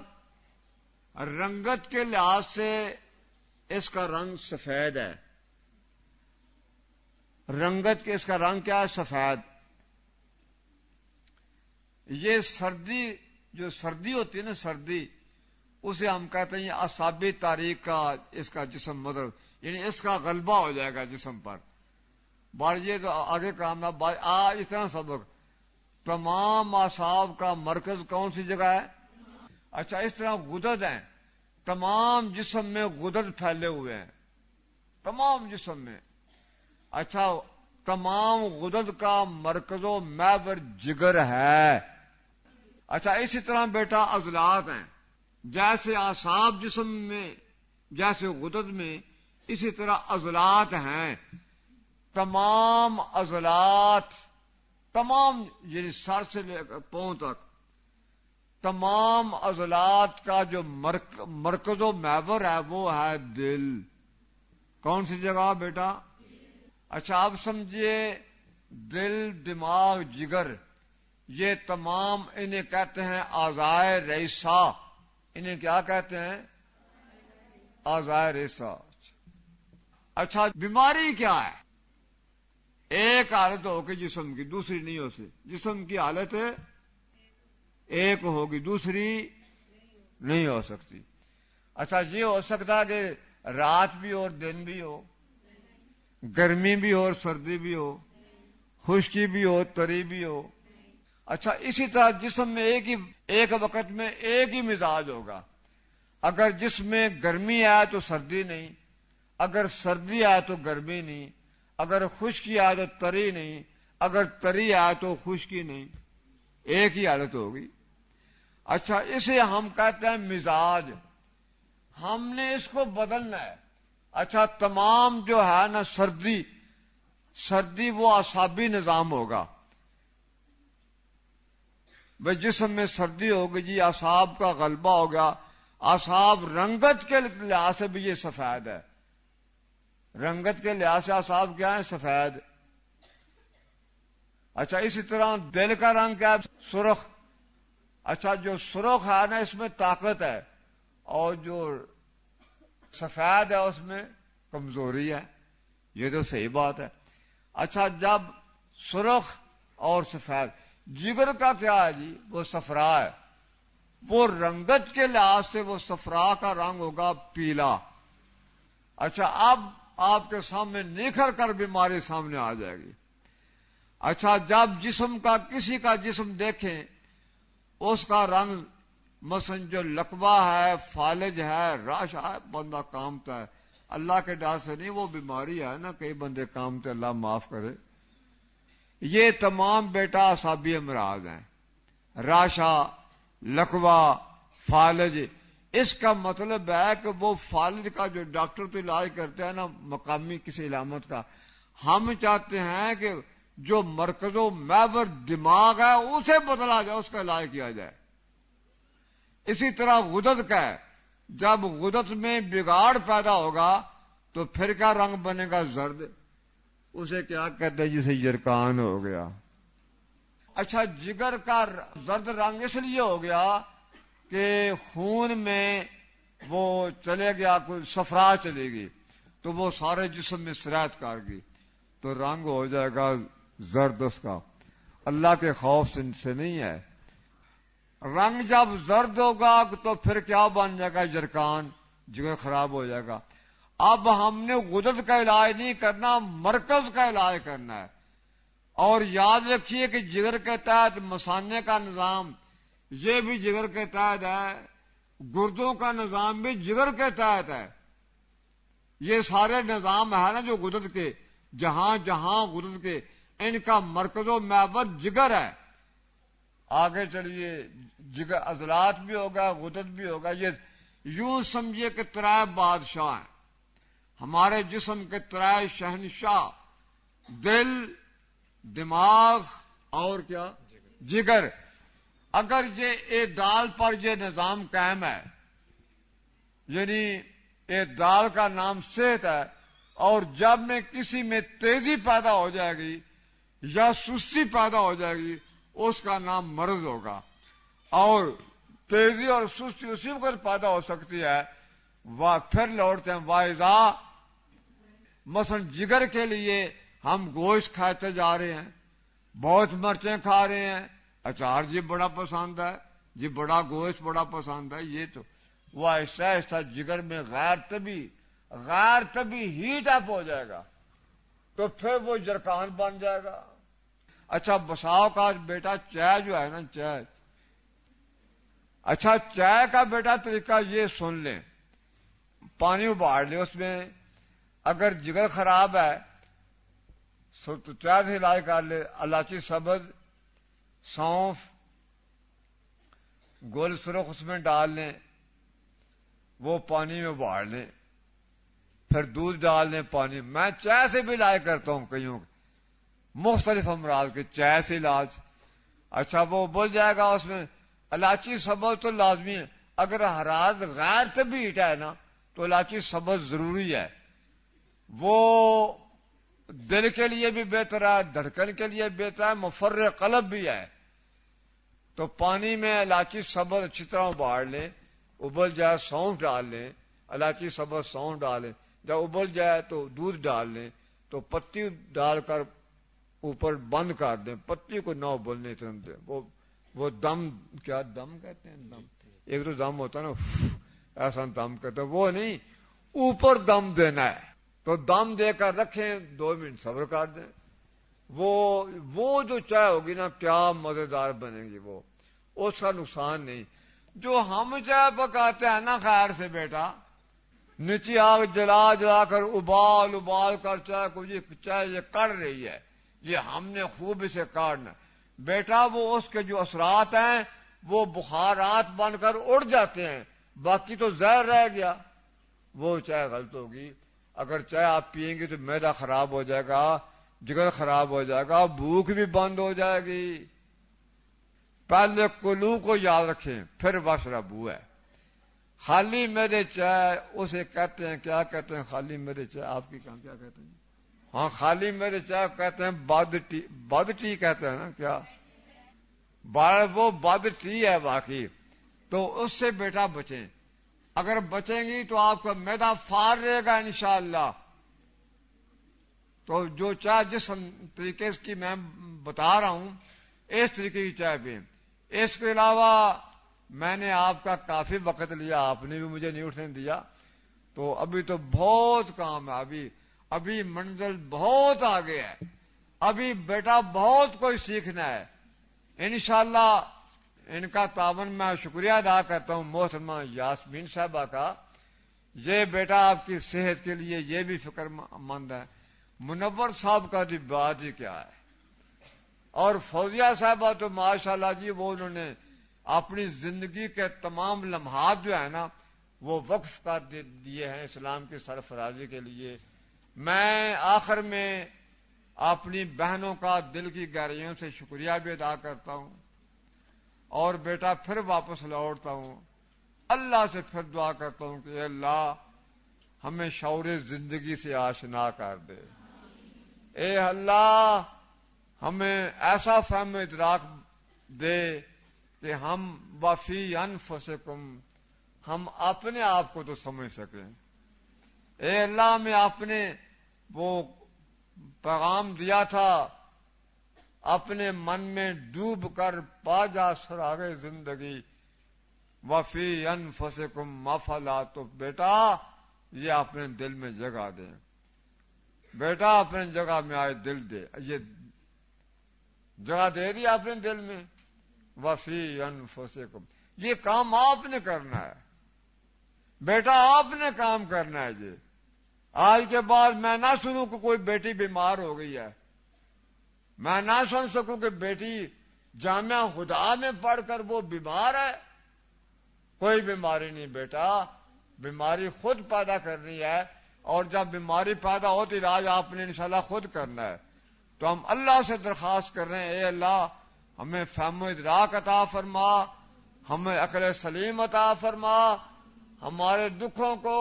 رنگت کے لحاظ سے اس کا رنگ سفید ہے. رنگت کے اس کا رنگ کیا ہے؟ سفید. یہ سردی, جو سردی ہوتی ہے نا سردی, اسے ہم کہتے ہیں اعصابی تاریخ کا اس کا جسم مطلب, یعنی اس کا غلبہ ہو جائے گا جسم پر. بار یہ تو آگے کام ہے اتنا سبق. تمام اعصاب کا مرکز کون سی جگہ ہے؟ اچھا، اس طرح غدد ہیں، تمام جسم میں غدد پھیلے ہوئے ہیں، تمام جسم میں. اچھا، تمام غدد کا مرکز و محور جگر ہے. اچھا، اسی طرح بیٹا عضلات ہیں، جیسے اعصاب جسم میں، جیسے غدد میں، اسی طرح عضلات ہیں. تمام عضلات، تمام یعنی سر سے لے کر پاؤں تک، تمام عضلات کا جو مرکز و محور ہے وہ ہے دل. کون سی جگہ بیٹا؟ اچھا، اب سمجھیے، دل، دماغ، جگر، یہ تمام انہیں کہتے ہیں اعضائے رئیسہ. انہیں کیا کہتے ہیں؟ اعضائے رئیسہ. اچھا، بیماری کیا ہے؟ ایک حالت ہوگی جسم کی، دوسری نہیں ہو سکتی. جسم کی حالت ایک ہوگی، دوسری نہیں ہو سکتی. اچھا، یہ ہو سکتا کہ رات بھی اور دن بھی ہو، گرمی بھی ہو اور سردی بھی ہو، خشکی بھی ہو، تری بھی ہو. اچھا، اسی طرح جسم میں ایک وقت میں ایک ہی مزاج ہوگا. اگر جسم میں گرمی آئے تو سردی نہیں، اگر سردی آئے تو گرمی نہیں، اگر خشکی آئے تو تری نہیں، اگر تری آئے تو خشکی نہیں، ایک ہی حالت ہوگی. اچھا، اسے ہم کہتے ہیں مزاج. ہم نے اس کو بدلنا ہے. اچھا، تمام جو ہے نا سردی وہ اعصابی نظام ہوگا. بھئی جسم میں سردی ہوگی جی، اعصاب کا غلبہ ہوگا. اعصاب رنگت کے لحاظ سے بھی یہ سفید ہے. رنگت کے لحاظ سے اعصاب کیا ہے؟ سفید. اچھا، اسی طرح دل کا رنگ کیا ہے؟ سرخ. اچھا، جو سرخ ہے نا اس میں طاقت ہے، اور جو سفید ہے اس میں کمزوری ہے. یہ تو صحیح بات ہے. اچھا، جب سرخ اور سفید، جگر کا کیا ہے جی؟ وہ صفرا ہے. وہ رنگت کے لحاظ سے وہ صفرا کا رنگ ہوگا پیلا. اچھا، اب آپ کے سامنے نکھر کر بیماری سامنے آ جائے گی. اچھا، جب کسی کا جسم دیکھیں، اس کا رنگ مثلا جو لقوہ ہے، فالج ہے، راش ہے، بندہ کامتا ہے. اللہ کے ڈر سے نہیں، وہ بیماری ہے نا، کئی بندے کامتے، اللہ معاف کرے. یہ تمام بیٹا اعصابی امراض ہیں. راشا، لقوہ، فالج. اس کا مطلب ہے کہ وہ فالج کا جو ڈاکٹر تو علاج کرتے ہیں نا مقامی کسی علامت کا، ہم چاہتے ہیں کہ جو مرکز و محور دماغ ہے اسے بدلا جائے، اس کا علاج کیا جائے. اسی طرح غدد کا ہے. جب غدد میں بگاڑ پیدا ہوگا تو پھر کیا رنگ بنے گا؟ زرد. اسے کیا کہتے ہیں؟ جسے یرکان ہو گیا. اچھا، جگر کا زرد رنگ اس لیے ہو گیا کہ خون میں وہ چلے گیا، کوئی صفرا چلے گی تو وہ سارے جسم میں سرایت کر گئی تو رنگ ہو جائے گا زرد. اس کا اللہ کے خوف سے نہیں ہے. رنگ جب زرد ہوگا تو پھر کیا بن جائے گا؟ جرکان. جگر خراب ہو جائے گا. اب ہم نے غدد کا علاج نہیں کرنا، مرکز کا علاج کرنا ہے. اور یاد رکھیے کہ جگر کے تحت مثانے کا نظام یہ بھی جگر کے تحت ہے، گردوں کا نظام بھی جگر کے تحت ہے. یہ سارے نظام ہے نا جو غدد کے، جہاں جہاں غدد کے، ان کا مرکز و محور جگر ہے. آگے چلیے، جگر عضلات بھی ہوگا، غدد بھی ہوگا. یہ یوں سمجھیے کہ ترائے بادشاہ ہیں ہمارے جسم کے، ترائے شہنشاہ: دل، دماغ اور کیا؟ جگر. اگر یہ اعتدال پر یہ نظام قائم ہے، یعنی اعتدال کا نام صحت ہے، اور جب میں کسی میں تیزی پیدا ہو جائے گی یا سستی پیدا ہو جائے گی اس کا نام مرض ہوگا. اور تیزی اور سستی اسی وقت پیدا ہو سکتی ہے. پھر لوٹتے ہیں واعضا. مثلا جگر کے لیے ہم گوشت کھاتے جا رہے ہیں، بہت مرچیں کھا رہے ہیں، اچار جی بڑا پسند ہے جی، بڑا گوشت بڑا پسند ہے. یہ تو وہ ایسا ایسا جگر میں غیر طبی ہیٹ اپ ہو جائے گا تو پھر وہ جرکان بن جائے گا. اچھا بساؤ کا بیٹا چائے جو ہے نا چائے، اچھا چائے کا بیٹا طریقہ یہ سن لیں، پانی ابال لیں، اس میں اگر جگر خراب ہے تو چائے سے علاج کر لے، الائچی سبز، سونف، گل سرخ اس میں ڈال لیں، وہ پانی میں ابال لیں، پھر دودھ ڈال لیں پانی. میں چائے سے بھی علاج کرتا ہوں کئیوں مختلف امراض کے، چائے سے علاج. اچھا وہ ابل جائے گا، اس میں الائچی سبز تو لازمی ہے. اگر حرارت غیر طبی ہیٹ ہے نا تو الائچی سبز ضروری ہے. وہ دل کے لیے بھی بہتر ہے، دھڑکن کے لیے بہتر ہے، مفرغ قلب بھی ہے. تو پانی میں الائچی سبز اچھی طرح ابال لیں، ابل جائے سونف ڈال لیں، الائچی سبز سونف ڈالیں. جب ابل جائے تو دودھ ڈال لیں، تو پتی ڈال کر اوپر بند کر دیں، پتی کو نہ ابلنے دیں. وہ دم، کیا دم کہتے ہیں؟ دم، ایک تو دم ہوتا ہے نا، ایسا دم کہتے ہیں، وہ نہیں، اوپر دم دینا ہے. تو دم دے کر رکھیں، 2 منٹ صبر کر دیں. وہ جو چائے ہوگی نا کیا مزیدار بنے گی، وہ اس کا نقصان نہیں. جو ہم چائے پکاتے ہیں نا خیر سے بیٹا، نیچی آگ جلا جلا کر ابال کر چائے کو، یہ چائے یہ کڑ رہی ہے، یہ ہم نے خوب اسے کاٹنا بیٹا. وہ اس کے جو اثرات ہیں وہ بخارات بن کر اڑ جاتے ہیں، باقی تو زہر رہ گیا. وہ چائے غلط ہوگی. اگر چائے آپ پیئیں گے تو معدہ خراب ہو جائے گا، جگر خراب ہو جائے گا، بھوک بھی بند ہو جائے گی. پہلے کلو کو یاد رکھیں، پھر واشربو ہے. خالی معدے چائے اسے کہتے ہیں، کیا کہتے ہیں خالی معدے چائے؟ آپ کی کہاں کیا کہتے ہیں؟ ہاں خالی معدے چائے کہتے ہیں بد ٹی کہتے ہیں نا، کیا وہ بد ٹی ہے واقعی. تو اس سے بیٹا بچیں. اگر بچیں گی تو آپ کا معدہ فار رہے گا انشاءاللہ. تو جو چائے جس طریقے کی میں بتا رہا ہوں اس طریقے کی چائے پئیں. اس کے علاوہ میں نے آپ کا کافی وقت لیا، آپ نے بھی مجھے نہیں اٹھنے دیا، تو ابھی تو بہت کام ہے. ابھی منزل بہت آگے ہے، ابھی بیٹا بہت کوئی سیکھنا ہے. انشاءاللہ ان کا تعاون میں شکریہ ادا کرتا ہوں محترمہ یاسمین صاحبہ کا. یہ بیٹا آپ کی صحت کے لیے یہ بھی فکر مند ہے. منور صاحب کا بھی بات ہی کیا ہے. اور فوزیہ صاحبہ تو ماشاءاللہ جی، وہ انہوں نے اپنی زندگی کے تمام لمحات جو ہے نا وہ وقف کر دیے ہیں اسلام کی سرفرازی کے لیے. میں آخر میں اپنی بہنوں کا دل کی گہرائیوں سے شکریہ بھی ادا کرتا ہوں، اور بیٹا پھر واپس لوٹتا ہوں. اللہ سے پھر دعا کرتا ہوں کہ اے اللہ ہمیں شعور زندگی سے آشنا کر دے. اے اللہ ہمیں ایسا فہم ادراک دے کہ ہم وفی انفسکم، ہم اپنے آپ کو تو سمجھ سکیں. اے اللہ ہمیں اپنے وہ پیغام دیا تھا، اپنے من میں ڈوب کر پا جا سراغ زندگی، وفی انفسکم افلا. تو بیٹا یہ اپنے دل میں جگہ دیں، بیٹا اپنے جگہ میں آئے دل دے. یہ جگہ دے دی اپنے دل میں، وفی انفسکم. یہ کام آپ نے کرنا ہے بیٹا، آپ نے کام کرنا ہے. جی آج کے بعد میں نہ سنوں کہ کوئی بیٹی بیمار ہو گئی ہے، میں نہ سن سکوں کہ بیٹی جامعہ خدا میں پڑھ کر وہ بیمار ہے. کوئی بیماری نہیں بیٹا، بیماری خود پیدا کرنی ہے، اور جب بیماری پیدا ہو تو علاج آپ نے انشاءاللہ خود کرنا ہے. تو ہم اللہ سے درخواست کر رہے ہیں، اے اللہ ہمیں فہم و ادراک عطا فرما، ہمیں عقل سلیم عطا فرما. ہمارے دکھوں کو،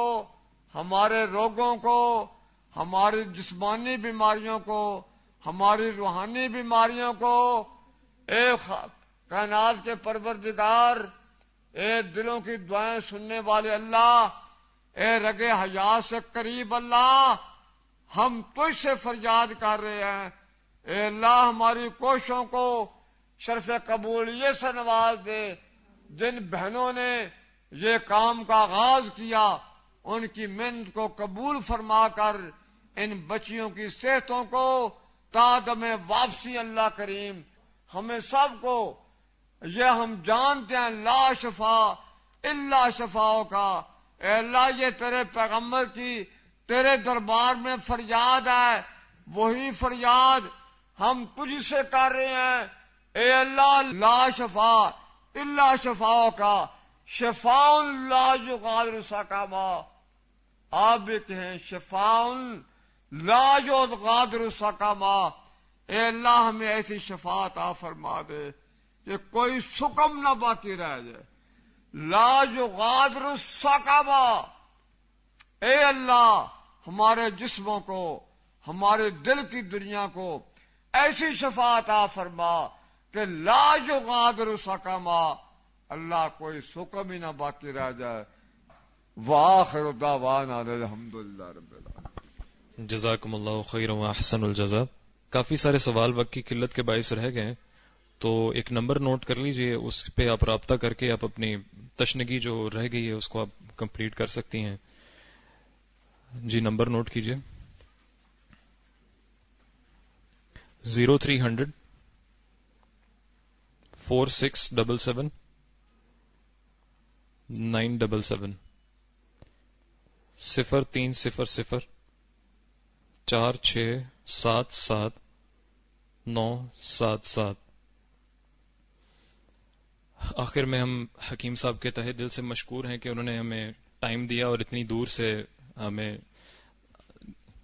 ہمارے روگوں کو، ہماری جسمانی بیماریوں کو، ہماری روحانی بیماریوں کو، اے کائنات کے پروردگار، اے دلوں کی دعائیں سننے والے اللہ، اے رگ حیات سے قریب اللہ، ہم تجھ سے فریاد کر رہے ہیں. اے اللہ ہماری کوششوں کو شرف قبولیت سے نواز دے. جن بہنوں نے یہ کام کا آغاز کیا ان کی محنت کو قبول فرما کر ان بچیوں کی صحتوں کو تا دم واپسی اللہ کریم ہمیں سب کو یہ ہم جانتے ہیں لا شفا الا شفاؤ کا. اے اللہ یہ تیرے پیغمبر کی تیرے دربار میں فریاد ہے، وہی فریاد ہم تجھ سے کر رہے ہیں. اے اللہ لا شفا الا شفاؤ کا، شفاء لا یغادر سقما. آپ بھی کہیں شفاء لا یغادر سقما. اے اللہ ہمیں ایسی شفا عطا فرما دے کہ کوئی سقم نہ باقی رہ جائے. لا یغادر سقما. اے اللہ ہمارے جسموں کو، ہمارے دل کی دنیا کو ایسی شفا عطا فرما کہ لا یغادر سقما، اللہ کوئی سقم ہی نہ باقی رہ جائے. وآخر دعوانا الحمدللہ رب العالمین. جزاکم اللہ خیر و احسن الجزاء. کافی سارے سوال وقت کی قلت کے باعث رہ گئے، تو ایک نمبر نوٹ کر لیجئے، اس پہ آپ رابطہ کر کے آپ اپنی تشنگی جو رہ گئی ہے اس کو آپ کمپلیٹ کر سکتی ہیں. جی نمبر نوٹ کیجئے. 0300 4677 977 0300 4677 977. آخر میں ہم حکیم صاحب کے تہہ دل سے مشکور ہیں کہ انہوں نے ہمیں ٹائم دیا اور اتنی دور سے ہمیں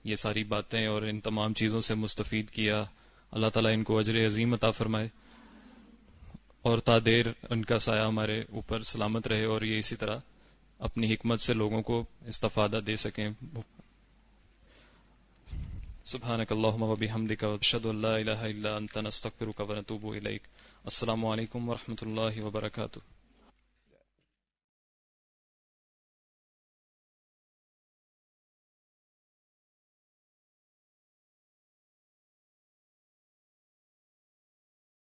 یہ ساری باتیں اور ان تمام چیزوں سے مستفید کیا. اللہ تعالیٰ ان کو اجر عظیم عطا فرمائے اور تا دیر ان کا سایہ ہمارے اوپر سلامت رہے اور یہ اسی طرح اپنی حکمت سے لوگوں کو استفادہ دے سکیں. سبحانک اللہم و بحمدک اشہد ان لا الہ الا انت نستغفرک و نتوب الیک. السلام علیکم ورحمۃ اللہ وبرکاتہ.